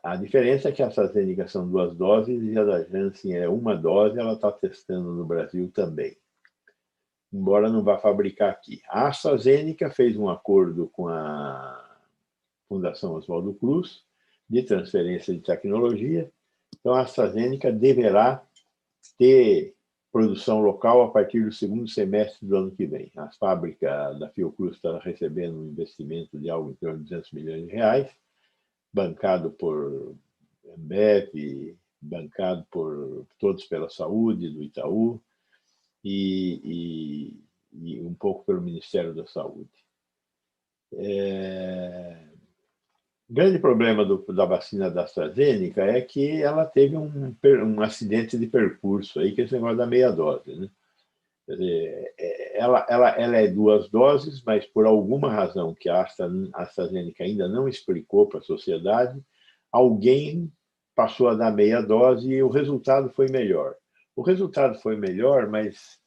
A diferença é que a AstraZeneca são 2 doses e a da Janssen é 1 dose, ela está testando no Brasil também, embora não vá fabricar aqui. A AstraZeneca fez um acordo com a Fundação Oswaldo Cruz de transferência de tecnologia, então a AstraZeneca deverá ter produção local a partir do 2º semestre do ano que vem. A fábrica da Fiocruz está recebendo um investimento de algo em torno de 200 milhões de reais, bancado por Ambev, bancado por Todos pela Saúde, do Itaú, e um pouco pelo Ministério da Saúde. O grande problema da vacina da AstraZeneca é que ela teve um acidente de percurso, aí, que é esse negócio da meia dose, né? Quer dizer, ela é 2 doses, mas por alguma razão que a AstraZeneca ainda não explicou para a sociedade, alguém passou a dar meia dose e o resultado foi melhor. O resultado foi melhor, mas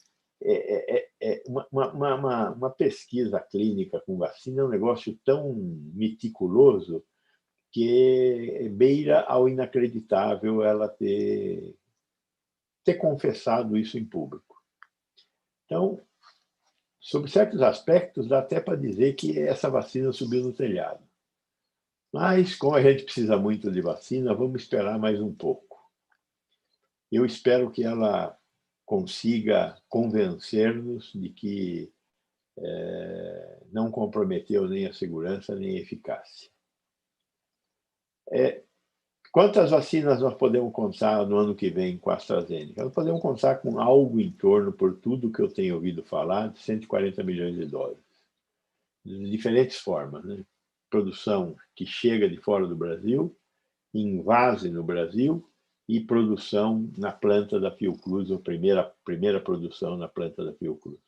uma pesquisa clínica com vacina é um negócio tão meticuloso que beira ao inacreditável ela ter confessado isso em público. Então, sob certos aspectos, dá até para dizer que essa vacina subiu no telhado. Mas, como a gente precisa muito de vacina, vamos esperar mais um pouco. Eu espero que ela consiga convencer-nos de que não comprometeu nem a segurança nem a eficácia. Quantas vacinas nós podemos contar no ano que vem com a AstraZeneca? Nós podemos contar com algo em torno, por tudo que eu tenho ouvido falar, de 140 milhões de doses. De diferentes formas, né? Produção que chega de fora do Brasil, invase no Brasil, e produção na planta da Fiocruz, a primeira produção na planta da Fiocruz.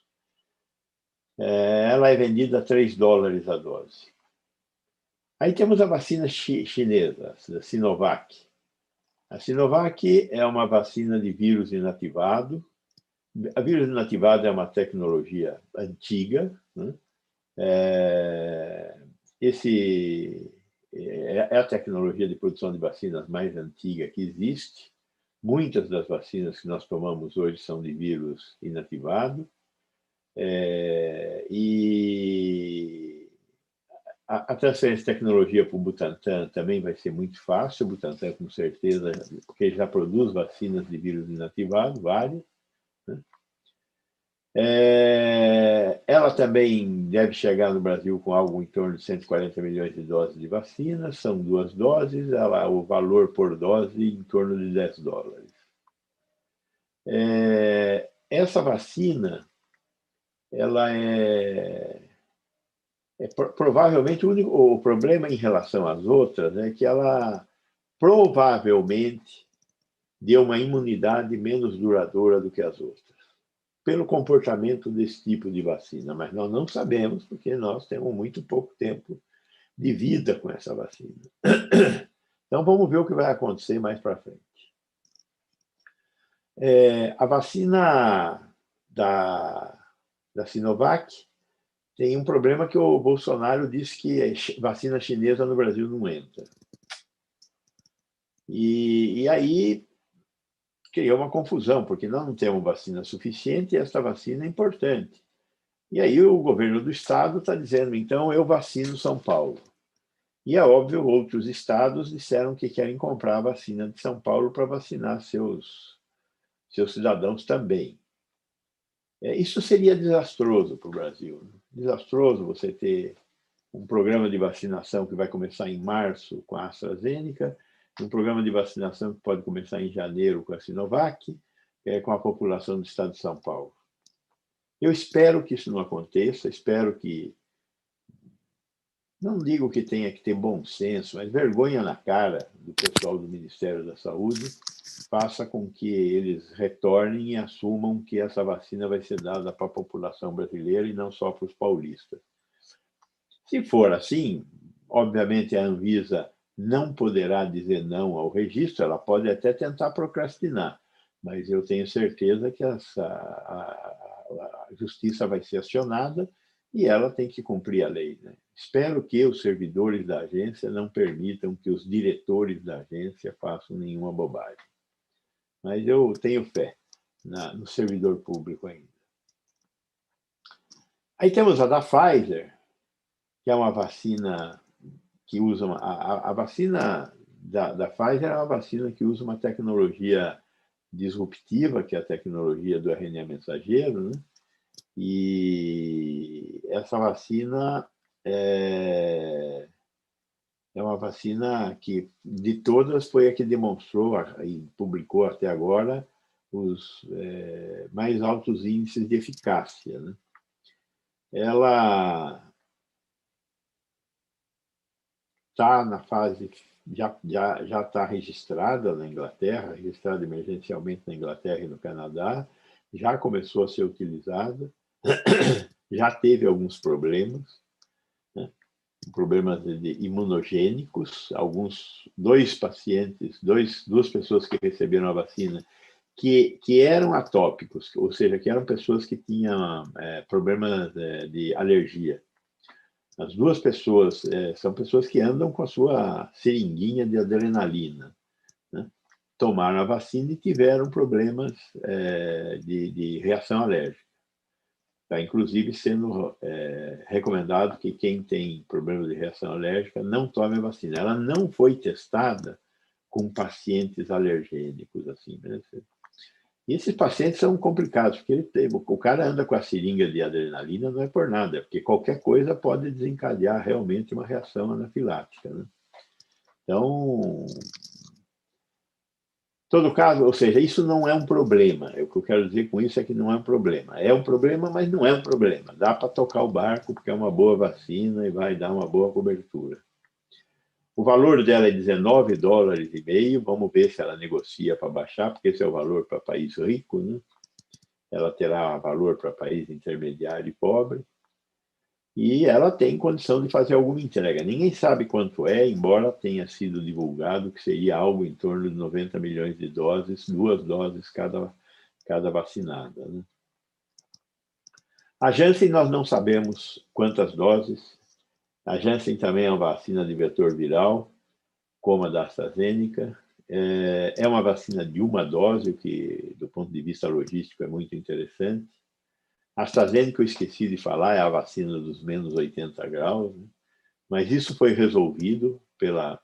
Ela é vendida a $3 a dose. Aí temos a vacina chinesa, a Sinovac. A Sinovac é uma vacina de vírus inativado. A vírus inativado é uma tecnologia antiga, né? é a tecnologia de produção de vacinas mais antiga que existe. Muitas das vacinas que nós tomamos hoje são de vírus inativado. E a transferência de tecnologia para o Butantan também vai ser muito fácil. O Butantan, com certeza, porque ele já produz vacinas de vírus inativado, várias, né? Ela também deve chegar no Brasil com algo em torno de 140 milhões de doses de vacina. São 2 doses, o valor por dose em torno de $10. Essa vacina, ela provavelmente o problema em relação às outras é que ela provavelmente deu uma imunidade menos duradoura do que as outras, pelo comportamento desse tipo de vacina, mas nós não sabemos, porque nós temos muito pouco tempo de vida com essa vacina. Então, vamos ver o que vai acontecer mais para frente. A vacina da Sinovac tem um problema que o Bolsonaro disse que vacina chinesa no Brasil não entra. E aí criou uma confusão, porque nós não temos vacina suficiente e essa vacina é importante. E aí o governo do estado está dizendo, então eu vacino São Paulo. E é óbvio, outros estados disseram que querem comprar a vacina de São Paulo para vacinar seus cidadãos também. Isso seria desastroso para o Brasil. Desastroso você ter um programa de vacinação que vai começar em março com a AstraZeneca, um programa de vacinação que pode começar em janeiro com a Sinovac, com a população do estado de São Paulo. Eu espero que isso não aconteça, espero que, não digo que tenha que ter bom senso, mas vergonha na cara do pessoal do Ministério da Saúde faça com que eles retornem e assumam que essa vacina vai ser dada para a população brasileira e não só para os paulistas. Se for assim, obviamente a Anvisa não poderá dizer não ao registro, ela pode até tentar procrastinar, mas eu tenho certeza que a justiça vai ser acionada e ela tem que cumprir a lei, né? Espero que os servidores da agência não permitam que os diretores da agência façam nenhuma bobagem. Mas eu tenho fé no servidor público ainda. Aí temos a da Pfizer, que é uma vacina que usa... A vacina da Pfizer é uma vacina que usa uma tecnologia disruptiva, que é a tecnologia do RNA mensageiro, né? E essa vacina é uma vacina que, de todas, foi a que demonstrou e publicou até agora os mais altos índices de eficácia, né? Ela está na fase, já está registrada na Inglaterra, registrada emergencialmente na Inglaterra e no Canadá, já começou a ser utilizada, já teve alguns problemas, né? Problemas imunogênicos, duas pessoas que receberam a vacina que eram atópicos, ou seja, que eram pessoas que tinham problemas de alergia. As 2 pessoas são pessoas que andam com a sua seringuinha de adrenalina, né? Tomaram a vacina e tiveram problemas de reação alérgica. Está, inclusive, sendo recomendado que quem tem problema de reação alérgica não tome a vacina. Ela não foi testada com pacientes alergênicos, assim, né? E esses pacientes são complicados, porque o cara anda com a seringa de adrenalina, não é por nada, porque qualquer coisa pode desencadear realmente uma reação anafilática, né? Então, em todo caso, ou seja, isso não é um problema. O que eu quero dizer com isso é que não é um problema. É um problema, mas não é um problema. Dá para tocar o barco, porque é uma boa vacina e vai dar uma boa cobertura. O valor dela é $19,50. Vamos ver se ela negocia para baixar, porque esse é o valor para país rico, né? Ela terá valor para país intermediário e pobre. E ela tem condição de fazer alguma entrega. Ninguém sabe quanto é, embora tenha sido divulgado que seria algo em torno de 90 milhões de doses, 2 doses cada vacinada, né? A Janssen nós não sabemos quantas doses. A Janssen também é uma vacina de vetor viral, como a da AstraZeneca. É uma vacina de uma dose, o que, do ponto de vista logístico, é muito interessante. A AstraZeneca, eu esqueci de falar, é a vacina dos menos 80 graus, né? Mas isso foi resolvido pela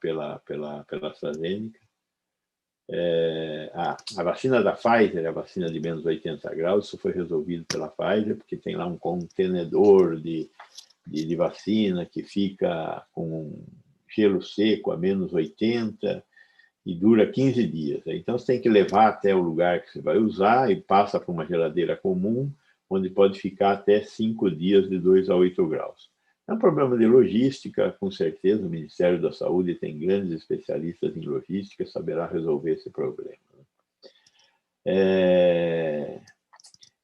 AstraZeneca. A vacina da Pfizer é a vacina de menos 80 graus, isso foi resolvido pela Pfizer, porque tem lá um contenedor de vacina que fica com gelo seco a menos 80 e dura 15 dias. Então, você tem que levar até o lugar que você vai usar e passa por uma geladeira comum, onde pode ficar até 5 dias de 2 a 8 graus. É um problema de logística, com certeza. O Ministério da Saúde tem grandes especialistas em logística, saberá resolver esse problema.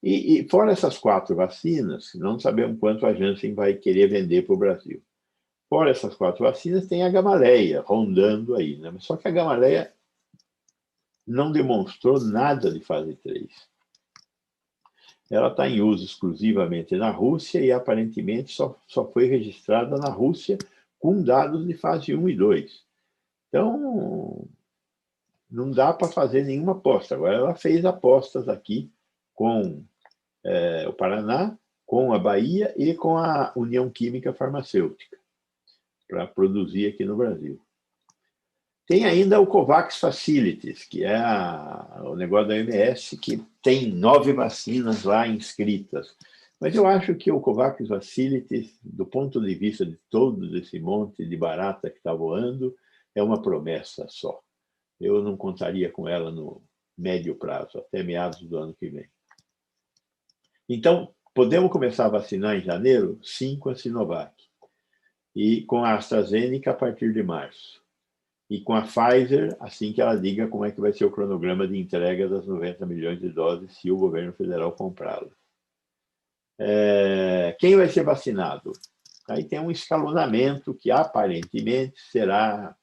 E fora essas 4 vacinas, não sabemos quanto a Janssen vai querer vender para o Brasil. Fora essas 4 vacinas, tem a Gamaleya rondando aí, né? Só que a Gamaleya não demonstrou nada de fase 3. Ela está em uso exclusivamente na Rússia e, aparentemente, só foi registrada na Rússia com dados de fase 1 e 2. Então, não dá para fazer nenhuma aposta. Agora, ela fez apostas aqui com o Paraná, com a Bahia e com a União Química Farmacêutica, para produzir aqui no Brasil. Tem ainda o COVAX Facilities, que é o negócio da OMS, que tem 9 vacinas lá inscritas. Mas eu acho que o COVAX Facilities, do ponto de vista de todo esse monte de barata que está voando, é uma promessa só. Eu não contaria com ela no médio prazo, até meados do ano que vem. Então, podemos começar a vacinar em janeiro? Sim, com a Sinovac. E com a AstraZeneca a partir de março. E com a Pfizer, assim que ela diga como é que vai ser o cronograma de entrega das 90 milhões de doses se o governo federal comprá-las. Quem vai ser vacinado? Aí tem um escalonamento que aparentemente será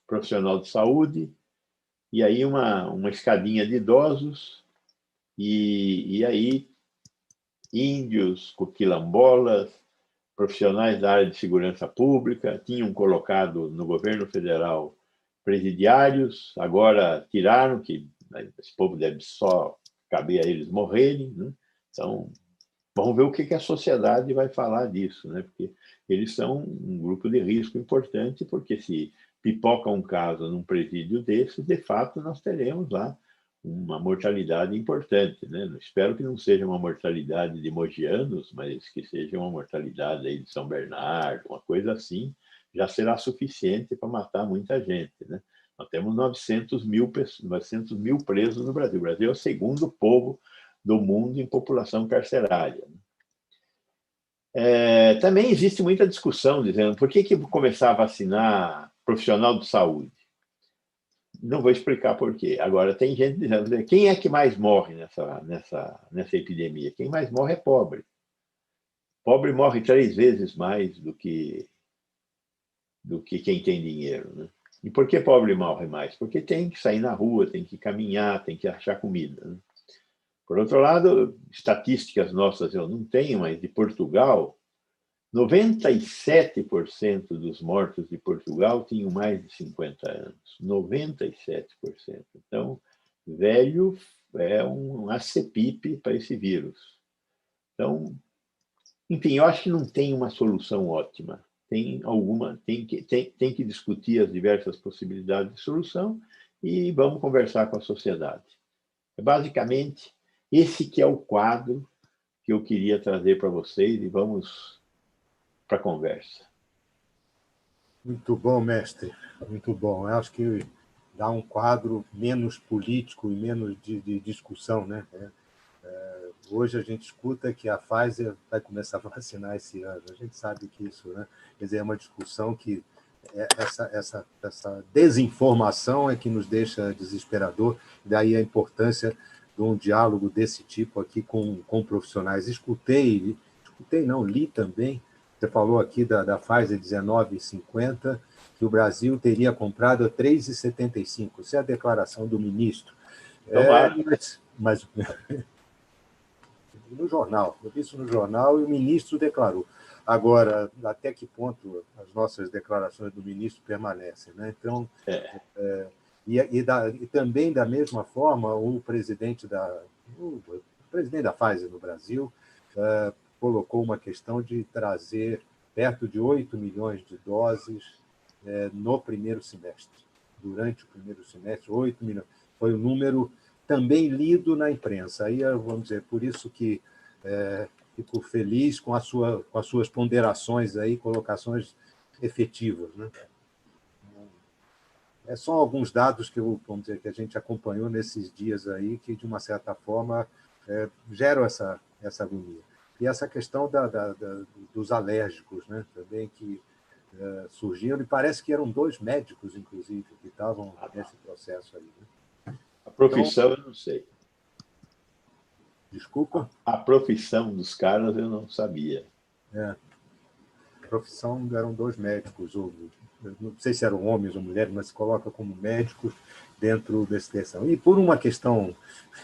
profissional de saúde, e aí uma escadinha de idosos, e aí índios, quilombolas, profissionais da área de segurança pública, tinham colocado no governo federal presidiários, agora tiraram, que esse povo deve só caber a eles morrerem, né? Então, vamos ver o que a sociedade vai falar disso, né? Porque eles são um grupo de risco importante, porque se pipoca um caso num presídio desses, de fato, nós teremos lá uma mortalidade importante, né? Espero que não seja uma mortalidade de mogianos, mas que seja uma mortalidade aí de São Bernardo, uma coisa assim, já será suficiente para matar muita gente, né? Nós temos 900 mil presos no Brasil. O Brasil é o segundo povo do mundo em população carcerária. Também existe muita discussão dizendo por que começar a vacinar profissional de saúde? Não vou explicar por quê. Agora, tem gente dizendo, quem é que mais morre nessa epidemia? Quem mais morre é pobre. Pobre morre 3 vezes mais do que quem tem dinheiro, né? E por que pobre morre mais? Porque tem que sair na rua, tem que caminhar, tem que achar comida, né? Por outro lado, estatísticas nossas eu não tenho, mas de Portugal, 97% dos mortos de Portugal tinham mais de 50 anos. 97%. Então, velho é um acepipe para esse vírus. Então, enfim, eu acho que não tem uma solução ótima. Tem que discutir as diversas possibilidades de solução e vamos conversar com a sociedade. Basicamente, esse que é o quadro que eu queria trazer para vocês, e vamos para a conversa. Muito bom, mestre. Muito bom. Eu acho que dá um quadro menos político e menos de discussão, né? Hoje a gente escuta que a Pfizer vai começar a vacinar esse ano. A gente sabe que isso, né? Quer dizer, é uma discussão que essa desinformação é que nos deixa desesperador. Daí a importância de um diálogo desse tipo aqui com profissionais. Li também. Você falou aqui da Pfizer 19,50, que o Brasil teria comprado a 3,75. Isso é a declaração do ministro. Mas no jornal, eu vi isso no jornal e o ministro declarou. Agora, até que ponto as nossas declarações do ministro permanecem, né? Então, e também, da mesma forma, o presidente da Pfizer no Brasil colocou uma questão de trazer perto de 8 milhões de doses no primeiro semestre. Durante o primeiro semestre, 8 milhões. Foi um número também lido na imprensa. Aí, vamos dizer, por isso que fico feliz com as suas ponderações aí, colocações efetivas, né? São alguns dados que vamos dizer, que a gente acompanhou nesses dias aí, que, de uma certa forma, geram essa agonia. E essa questão dos alérgicos, né? Também que surgiram, e parece que eram 2 médicos, inclusive, que estavam nesse processo aí. Né? A profissão, eu não sei. Desculpa? A profissão dos caras eu não sabia. A profissão eram 2 médicos, não sei se eram homens ou mulheres, mas se coloca como médicos dentro dessa questão. E por uma questão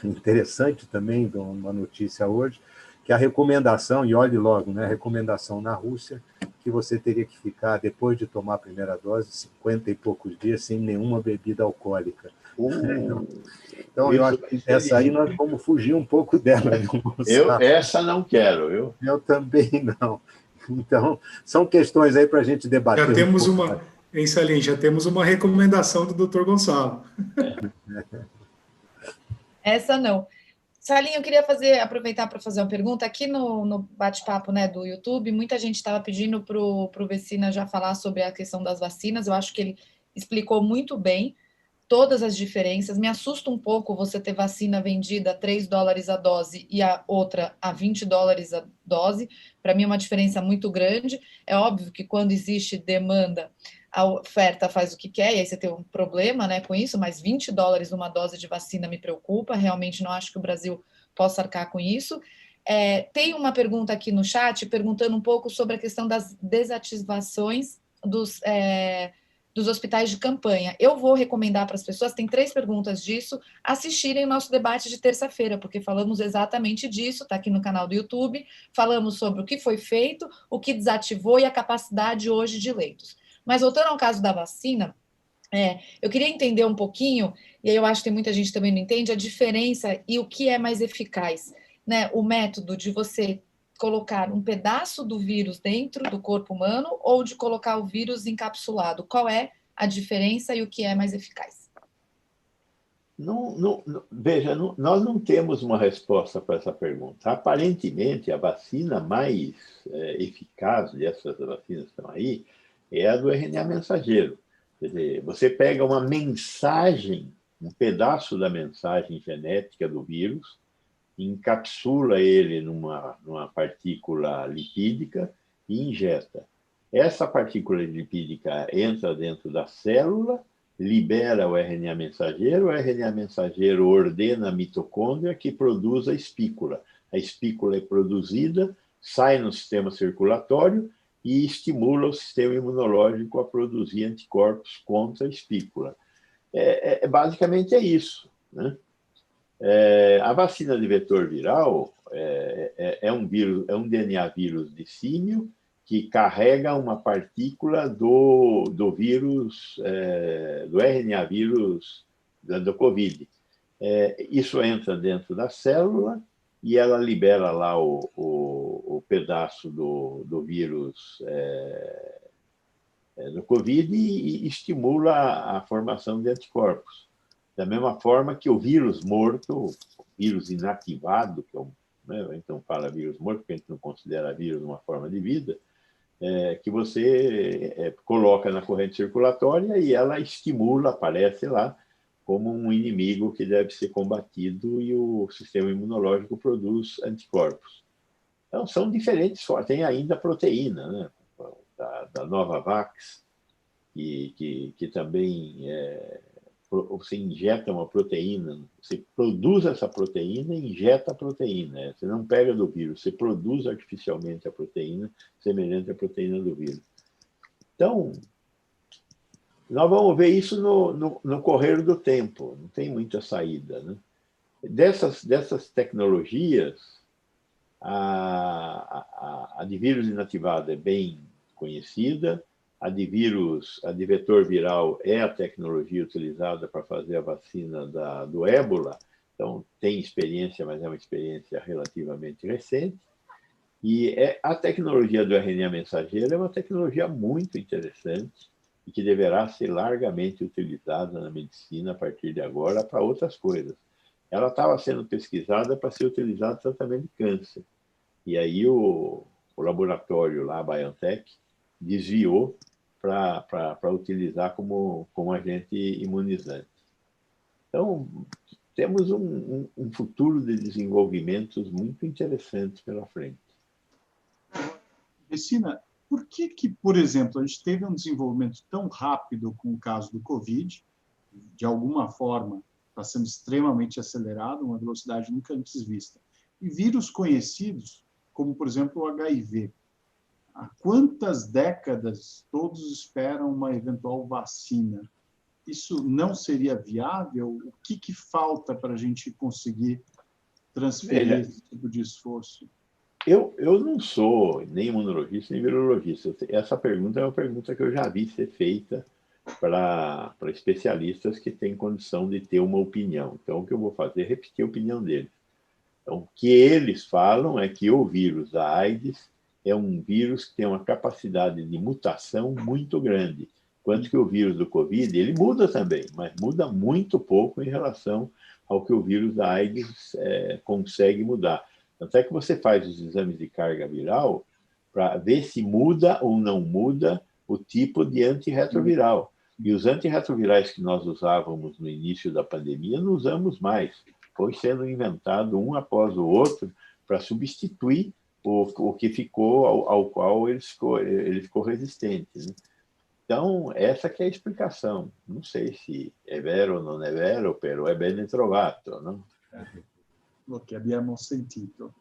interessante também, de uma notícia hoje, que a recomendação, e olhe logo, né, a recomendação na Rússia, que você teria que ficar, depois de tomar a primeira dose, 50 e poucos dias sem nenhuma bebida alcoólica. Então, eu acho que essa aí nós vamos fugir um pouco dela. Essa não quero. Eu também não. Então, são questões aí para a gente debater. Já temos hein, Salim, já temos uma recomendação do Dr. Gonçalo. Essa não. Salim, eu queria aproveitar para fazer uma pergunta. Aqui no bate-papo, né, do YouTube, muita gente estava pedindo para o Vecina já falar sobre a questão das vacinas. Eu acho que ele explicou muito bem todas as diferenças. Me assusta um pouco você ter vacina vendida a $3 a dose e a outra a $20 a dose. Para mim é uma diferença muito grande. É óbvio que quando existe demanda, a oferta faz o que quer, e aí você tem um problema, né, com isso, mas $20 uma dose de vacina me preocupa. Realmente não acho que o Brasil possa arcar com isso. Tem uma pergunta aqui no chat perguntando um pouco sobre a questão das desativações dos hospitais de campanha. Eu vou recomendar para as pessoas, tem 3 perguntas disso, assistirem o nosso debate de terça-feira, porque falamos exatamente disso, está aqui no canal do YouTube, falamos sobre o que foi feito, o que desativou e a capacidade hoje de leitos. Mas voltando ao caso da vacina, eu queria entender um pouquinho, e aí eu acho que tem muita gente também não entende, a diferença e o que é mais eficaz, né? O método de você colocar um pedaço do vírus dentro do corpo humano ou de colocar o vírus encapsulado? Qual é a diferença e o que é mais eficaz? Veja, nós não temos uma resposta para essa pergunta. Aparentemente, a vacina mais eficaz dessas vacinas que estão aí é a do RNA mensageiro. Quer dizer, você pega uma mensagem, um pedaço da mensagem genética do vírus, encapsula ele numa partícula lipídica e injeta. Essa partícula lipídica entra dentro da célula, libera o RNA mensageiro ordena a mitocôndria que produz a espícula. A espícula é produzida, sai no sistema circulatório e estimula o sistema imunológico a produzir anticorpos contra a espícula. Basicamente é isso, né? A vacina de vetor viral é um DNA vírus de símio que carrega uma partícula do vírus, do RNA vírus do Covid. Isso entra dentro da célula e ela libera lá o pedaço do vírus do Covid e estimula a formação de anticorpos. Da mesma forma que o vírus morto, o vírus inativado, que então fala vírus morto, porque a gente não considera vírus uma forma de vida, que você coloca na corrente circulatória e ela estimula, aparece lá, como um inimigo que deve ser combatido e o sistema imunológico produz anticorpos. Então, são diferentes formas. Tem ainda a proteína, né, da Novavax, que também você injeta uma proteína, você produz essa proteína e injeta a proteína. Você não pega do vírus, você produz artificialmente a proteína semelhante à proteína do vírus. Então, nós vamos ver isso no correr do tempo, não tem muita saída, né? Dessas tecnologias, A de vírus inativado é bem conhecida, a de vetor viral é a tecnologia utilizada para fazer a vacina do ébola, então tem experiência, mas é uma experiência relativamente recente. E a tecnologia do RNA mensageiro é uma tecnologia muito interessante e que deverá ser largamente utilizada na medicina a partir de agora para outras coisas. Ela estava sendo pesquisada para ser utilizada no tratamento de câncer. E aí o laboratório lá, a BioNTech, desviou para utilizar como agente imunizante. Então, temos um futuro de desenvolvimentos muito interessante pela frente. Vecina, por que, por exemplo, a gente teve um desenvolvimento tão rápido com o caso do Covid, de alguma forma está sendo extremamente acelerado, uma velocidade nunca antes vista, e vírus conhecidos, como, por exemplo, o HIV. Há quantas décadas todos esperam uma eventual vacina? Isso não seria viável? O que falta para a gente conseguir transferir esse tipo de esforço? Eu não sou nem imunologista, nem virologista. Essa pergunta é uma pergunta que eu já vi ser feita para especialistas que têm condição de ter uma opinião. Então, o que eu vou fazer é repetir a opinião deles. Então, o que eles falam é que o vírus da AIDS é um vírus que tem uma capacidade de mutação muito grande, enquanto que o vírus do Covid, ele muda também, mas muda muito pouco em relação ao que o vírus da AIDS consegue mudar. Tanto é que você faz os exames de carga viral para ver se muda ou não muda o tipo de antirretroviral. E os antirretrovirais que nós usávamos no início da pandemia, não usamos mais. Foi sendo inventado um após o outro para substituir o que ficou, ao qual ele ficou resistente. Né? Então, essa que é a explicação. Não sei se é vero ou não é vero, pero é bene trovato. Não? O que abbiamo sentito.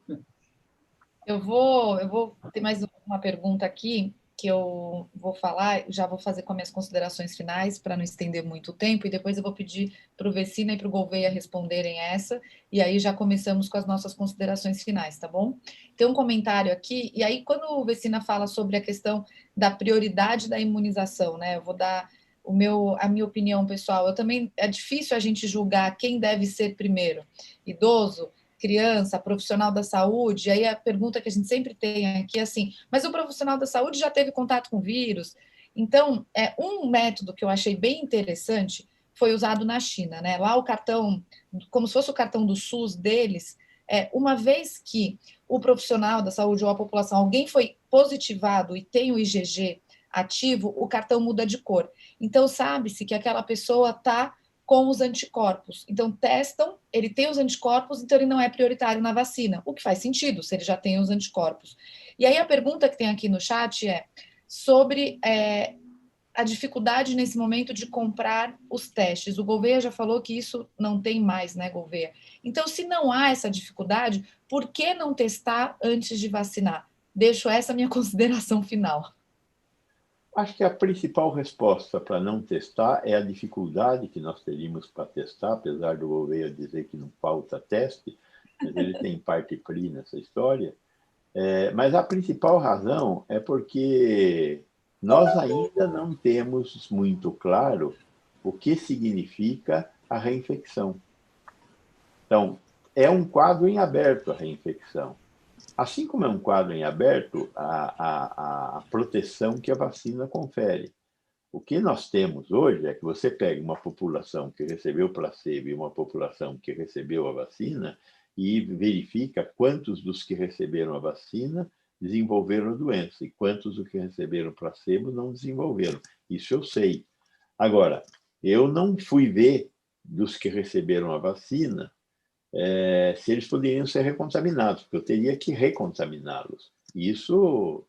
Eu vou ter mais uma pergunta aqui que eu vou falar, já vou fazer com as minhas considerações finais para não estender muito o tempo, e depois eu vou pedir para o Vecina e para o Gouveia responderem essa, e aí já começamos com as nossas considerações finais, tá bom? Tem um comentário aqui, e aí quando o Vecina fala sobre a questão da prioridade da imunização, né? Eu vou dar a minha opinião pessoal. Eu também, é difícil a gente julgar quem deve ser primeiro, idoso, criança, profissional da saúde. Aí a pergunta que a gente sempre tem aqui é assim, mas o profissional da saúde já teve contato com vírus? Então, um método que eu achei bem interessante foi usado na China, né? Lá o cartão, como se fosse o cartão do SUS deles, uma vez que o profissional da saúde ou a população, alguém foi positivado e tem o IgG ativo, o cartão muda de cor. Então, sabe-se que aquela pessoa está com os anticorpos. Então, testam, ele tem os anticorpos, então ele não é prioritário na vacina, o que faz sentido, se ele já tem os anticorpos. E aí a pergunta que tem aqui no chat é sobre a dificuldade nesse momento de comprar os testes. O Gouveia já falou que isso não tem mais, né, Gouveia? Então, se não há essa dificuldade, por que não testar antes de vacinar? Deixo essa minha consideração final. Acho que a principal resposta para não testar é a dificuldade que nós teríamos para testar, apesar do Gouveia dizer que não falta teste, mas ele tem parte PRI nessa história. Mas a principal razão é porque nós ainda não temos muito claro o que significa a reinfecção. Então, é um quadro em aberto a reinfecção. Assim como é um quadro em aberto, a proteção que a vacina confere. O que nós temos hoje é que você pega uma população que recebeu placebo e uma população que recebeu a vacina e verifica quantos dos que receberam a vacina desenvolveram a doença e quantos dos que receberam placebo não desenvolveram. Isso eu sei. Agora, eu não fui ver dos que receberam a vacina se eles poderiam ser recontaminados, porque eu teria que recontaminá-los. E isso,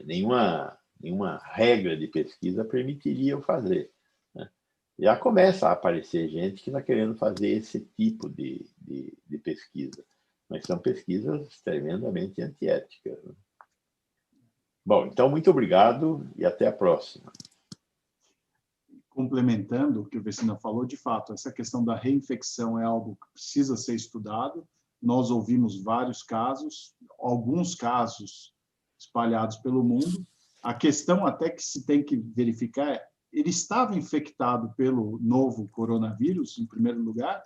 nenhuma regra de pesquisa permitiria eu fazer. Né? Já começa a aparecer gente que está querendo fazer esse tipo de pesquisa, mas são pesquisas tremendamente antiéticas. Né? Bom, então, muito obrigado e até a próxima. Complementando o que o Vecina falou, de fato, essa questão da reinfecção é algo que precisa ser estudado. nós ouvimos vários casos, alguns casos espalhados pelo mundo. A questão até que se tem que verificar é, ele estava infectado pelo novo coronavírus, em primeiro lugar,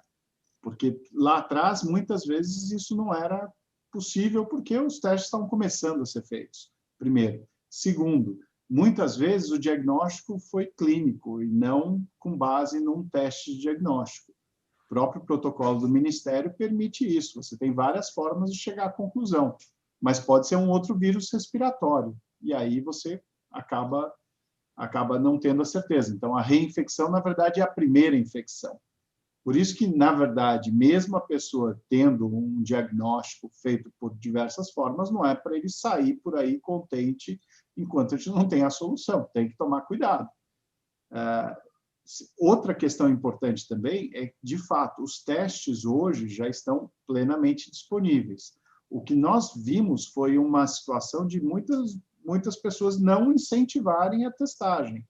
porque lá atrás, muitas vezes, isso não era possível, porque os testes estavam começando a ser feitos, primeiro. Segundo, muitas vezes o diagnóstico foi clínico e não com base num teste de diagnóstico. O próprio protocolo do Ministério permite isso. Você tem várias formas de chegar à conclusão, mas pode ser um outro vírus respiratório, e aí você acaba não tendo a certeza. Então, a reinfecção, na verdade, é a primeira infecção. Por isso que, na verdade, mesmo a pessoa tendo um diagnóstico feito por diversas formas, não é para ele sair por aí contente enquanto a gente não tem a solução. Tem que tomar cuidado. Outra questão importante também é que, de fato, os testes hoje já estão plenamente disponíveis. O que nós vimos foi uma situação de muitas pessoas não incentivarem a testagem.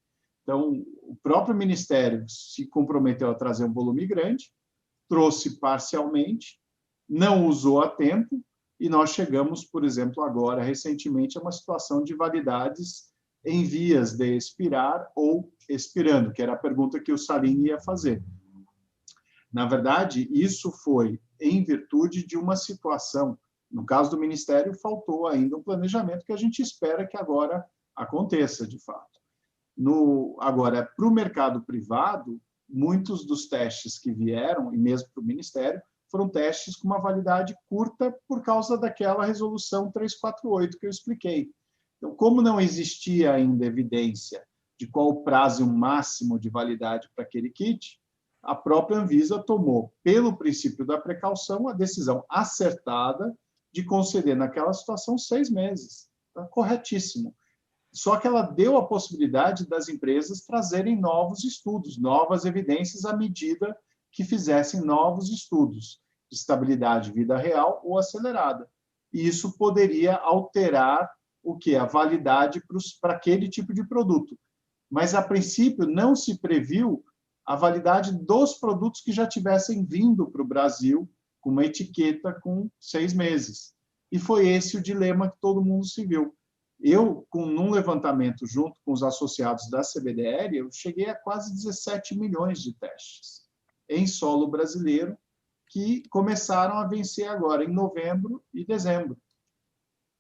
Então, o próprio Ministério se comprometeu a trazer um volume grande, trouxe parcialmente, não usou a tempo, e nós chegamos, por exemplo, agora, recentemente, a uma situação de validades em vias de expirar ou expirando, que era a pergunta que o Salim ia fazer. Na verdade, isso foi em virtude de uma situação. No caso do Ministério, faltou ainda um planejamento que a gente espera que agora aconteça, de fato. Agora, para o mercado privado, muitos dos testes que vieram, e mesmo para o Ministério, foram testes com uma validade curta por causa daquela resolução 348 que eu expliquei. Então, como não existia ainda evidência de qual o prazo máximo de validade para aquele kit, a própria Anvisa tomou, pelo princípio da precaução, a decisão acertada de conceder, naquela situação, 6 meses. Tá? Corretíssimo. Só que ela deu a possibilidade das empresas trazerem novos estudos, novas evidências à medida que fizessem novos estudos de estabilidade vida real ou acelerada. E isso poderia alterar a validade para aquele tipo de produto. Mas, a princípio, não se previu a validade dos produtos que já tivessem vindo para o Brasil com uma etiqueta com 6 meses. E foi esse o dilema que todo mundo se viu. Eu, num levantamento junto com os associados da CBDL, eu cheguei a quase 17 milhões de testes em solo brasileiro, que começaram a vencer agora, em novembro e dezembro.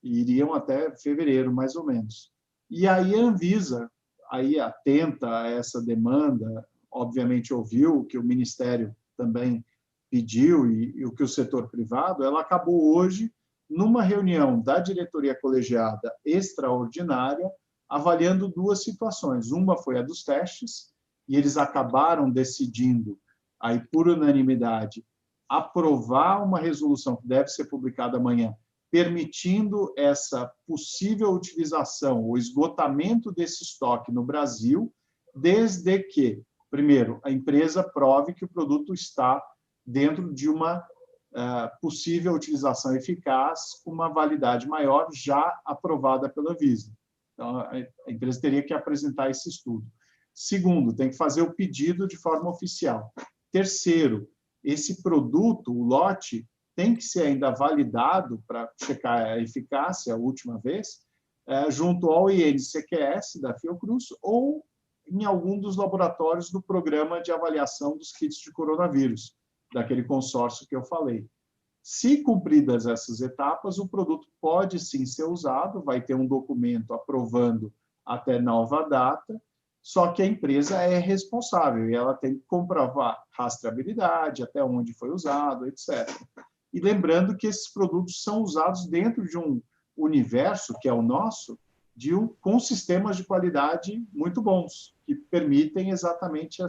E iriam até fevereiro, mais ou menos. E aí a Anvisa, aí atenta a essa demanda, obviamente ouviu o que o Ministério também pediu e o que o setor privado, ela acabou hoje numa reunião da diretoria colegiada extraordinária, avaliando 2 situações. Uma foi a dos testes, e eles acabaram decidindo, aí por unanimidade, aprovar uma resolução que deve ser publicada amanhã, permitindo essa possível utilização ou esgotamento desse estoque no Brasil, desde que, primeiro, a empresa prove que o produto está dentro de uma possível utilização eficaz com uma validade maior já aprovada pela Anvisa. Então, a empresa teria que apresentar esse estudo. Segundo, tem que fazer o pedido de forma oficial. Terceiro, esse produto, o lote, tem que ser ainda validado para checar a eficácia a última vez, junto ao INCQS da Fiocruz ou em algum dos laboratórios do programa de avaliação dos kits de coronavírus, daquele consórcio que eu falei. Se cumpridas essas etapas, o produto pode sim ser usado, vai ter um documento aprovando até nova data, só que a empresa é responsável e ela tem que comprovar rastreabilidade, até onde foi usado, etc. E lembrando que esses produtos são usados dentro de um universo, que é o nosso, com sistemas de qualidade muito bons, que permitem exatamente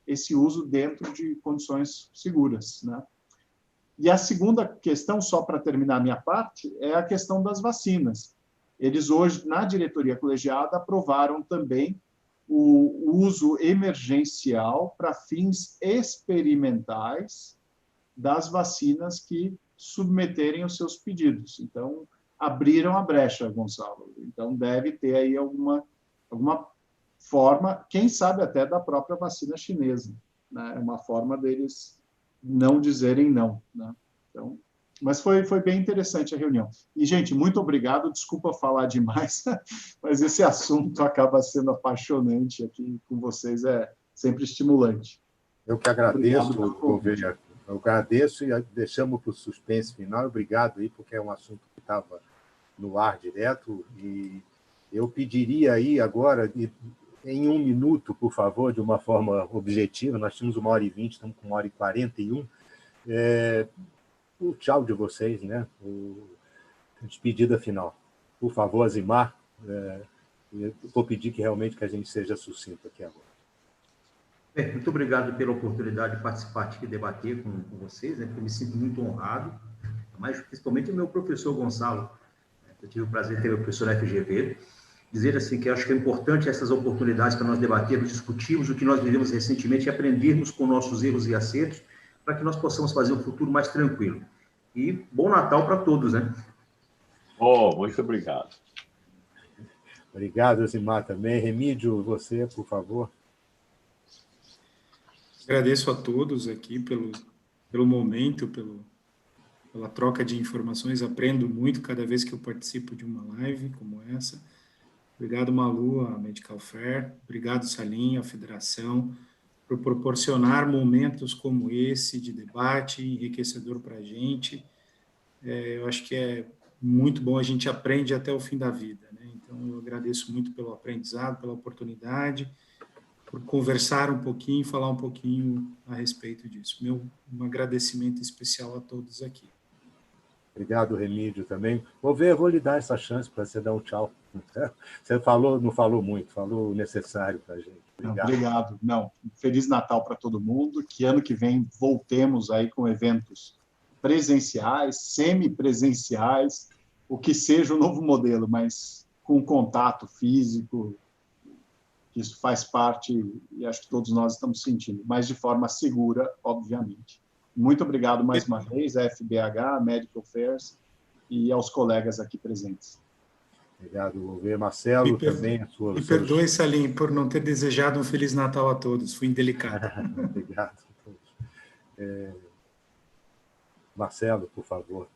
esse uso dentro de condições seguras, né? E a segunda questão, só para terminar a minha parte, é a questão das vacinas. Eles hoje, na diretoria colegiada, aprovaram também o uso emergencial para fins experimentais das vacinas que submeterem os seus pedidos. Então, abriram a brecha, Gonçalo. Então, deve ter aí alguma forma, quem sabe até da própria vacina chinesa, né? É uma forma deles não dizerem não, né? Então, Mas foi bem interessante a reunião. E, gente, muito obrigado. Desculpa falar demais, mas esse assunto acaba sendo apaixonante aqui com vocês. É sempre estimulante. Eu que agradeço, Gouveia. Eu agradeço e deixamos para o suspense final. Obrigado aí, porque é um assunto que estava no ar direto. E eu pediria aí agora, em 1 minuto, por favor, de uma forma objetiva, nós tínhamos 1h20, estamos com 1h41, o tchau de vocês, né? A despedida final. Por favor, Azimar, eu vou pedir que realmente que a gente seja sucinto aqui agora. Muito obrigado pela oportunidade de participar aqui e debater com vocês, né? Porque eu me sinto muito honrado, mas principalmente o meu professor Gonçalo. Eu tive o prazer de ter o professor na FGV, dizer assim que eu acho que é importante essas oportunidades para nós debatermos, discutirmos o que nós vivemos recentemente e aprendermos com nossos erros e acertos para que nós possamos fazer um futuro mais tranquilo. E bom Natal para todos, né? Muito obrigado. Obrigado, Azimar, também. Remídio, você, por favor. Agradeço a todos aqui pelo momento, pela troca de informações. Aprendo muito cada vez que eu participo de uma live como essa. Obrigado, Malu, a Medical Fair. Obrigado, Salim, a Federação, por proporcionar momentos como esse de debate enriquecedor para a gente. Eu acho que é muito bom, a gente aprende até o fim da vida, né? Então, eu agradeço muito pelo aprendizado, pela oportunidade, por conversar um pouquinho, falar um pouquinho a respeito disso. Um agradecimento especial a todos aqui. Obrigado, Remídio, também. Vou lhe dar essa chance para você dar um tchau. Você não falou muito, falou o necessário para a gente. Obrigado. Feliz Natal para todo mundo. Que ano que vem voltemos aí com eventos presenciais, semipresenciais, o que seja o novo modelo, mas com contato físico. Isso faz parte, e acho que todos nós estamos sentindo, mas de forma segura, obviamente. Muito obrigado mais uma vez à FBH, à Medical Fairs e aos colegas aqui presentes. Obrigado, Gouveia. Marcelo, também. Me perdoe, Salim, por não ter desejado um Feliz Natal a todos. Fui indelicado. Obrigado a todos. Marcelo, por favor.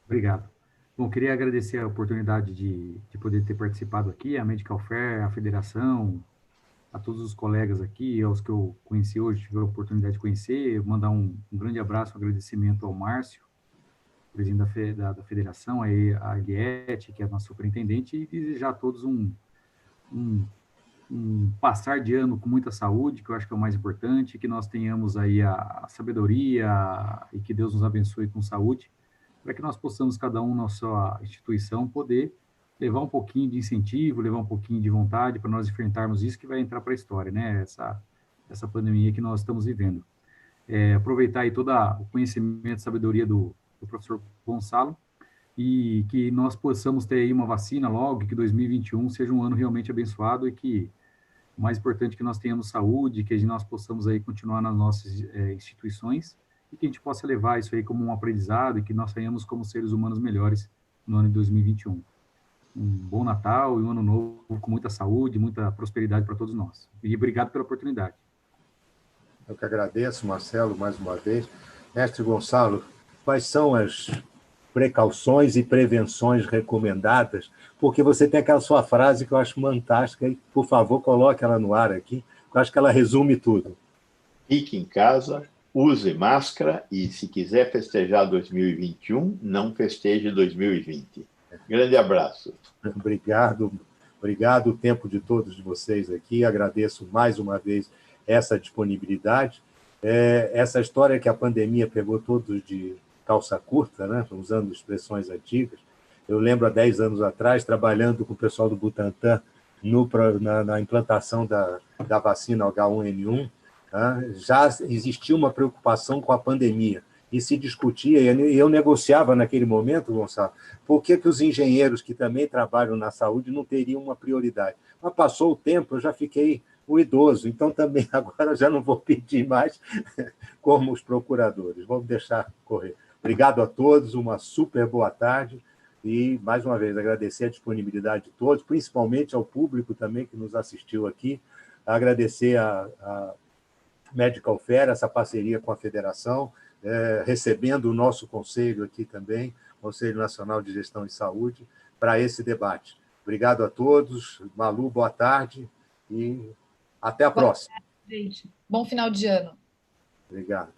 Obrigado. Bom, queria agradecer a oportunidade de poder ter participado aqui, a Medical Fair, a Federação, a todos os colegas aqui, aos que eu conheci hoje, tive a oportunidade de conhecer, mandar um grande abraço, um agradecimento ao Márcio, presidente da Federação, a Eliette, que é a nossa superintendente, e desejar a todos um passar de ano com muita saúde, que eu acho que é o mais importante, que nós tenhamos aí a sabedoria e que Deus nos abençoe com saúde, para que nós possamos, cada um na sua instituição, poder levar um pouquinho de incentivo, levar um pouquinho de vontade para nós enfrentarmos isso que vai entrar para a história, né? Essa pandemia que nós estamos vivendo. Aproveitar aí todo o conhecimento, sabedoria do professor Gonçalo e que nós possamos ter aí uma vacina logo, que 2021 seja um ano realmente abençoado e que o mais importante é que nós tenhamos saúde, que nós possamos aí continuar nas nossas instituições e que a gente possa levar isso aí como um aprendizado e que nós saímos como seres humanos melhores no ano de 2021. Um bom Natal e um ano novo com muita saúde, muita prosperidade para todos nós. E obrigado pela oportunidade. Eu que agradeço, Marcelo, mais uma vez. Mestre Gonçalo, quais são as precauções e prevenções recomendadas? Porque você tem aquela sua frase que eu acho fantástica, e, por favor, coloque ela no ar aqui, eu acho que ela resume tudo. Fique em casa, use máscara e, se quiser festejar 2021, não festeje 2020. Grande abraço. Obrigado o tempo de todos vocês aqui, agradeço mais uma vez essa disponibilidade. Essa história que a pandemia pegou todos de calça curta, né? Usando expressões antigas. Eu lembro, há 10 anos atrás, trabalhando com o pessoal do Butantan na implantação da vacina H1N1, já existia uma preocupação com a pandemia, e se discutia, e eu negociava naquele momento, Gonçalo, por que os engenheiros que também trabalham na saúde não teriam uma prioridade. Mas passou o tempo, eu já fiquei um idoso, então também agora já não vou pedir mais como os procuradores, vamos deixar correr. Obrigado a todos, uma super boa tarde, e, mais uma vez, agradecer a disponibilidade de todos, principalmente ao público também que nos assistiu aqui, agradecer a Medical Fair, essa parceria com a Federação, recebendo o nosso conselho aqui também, Conselho Nacional de Gestão em Saúde, para esse debate. Obrigado a todos. Malu, boa tarde e até a próxima. Boa tarde, gente. Bom final de ano. Obrigado.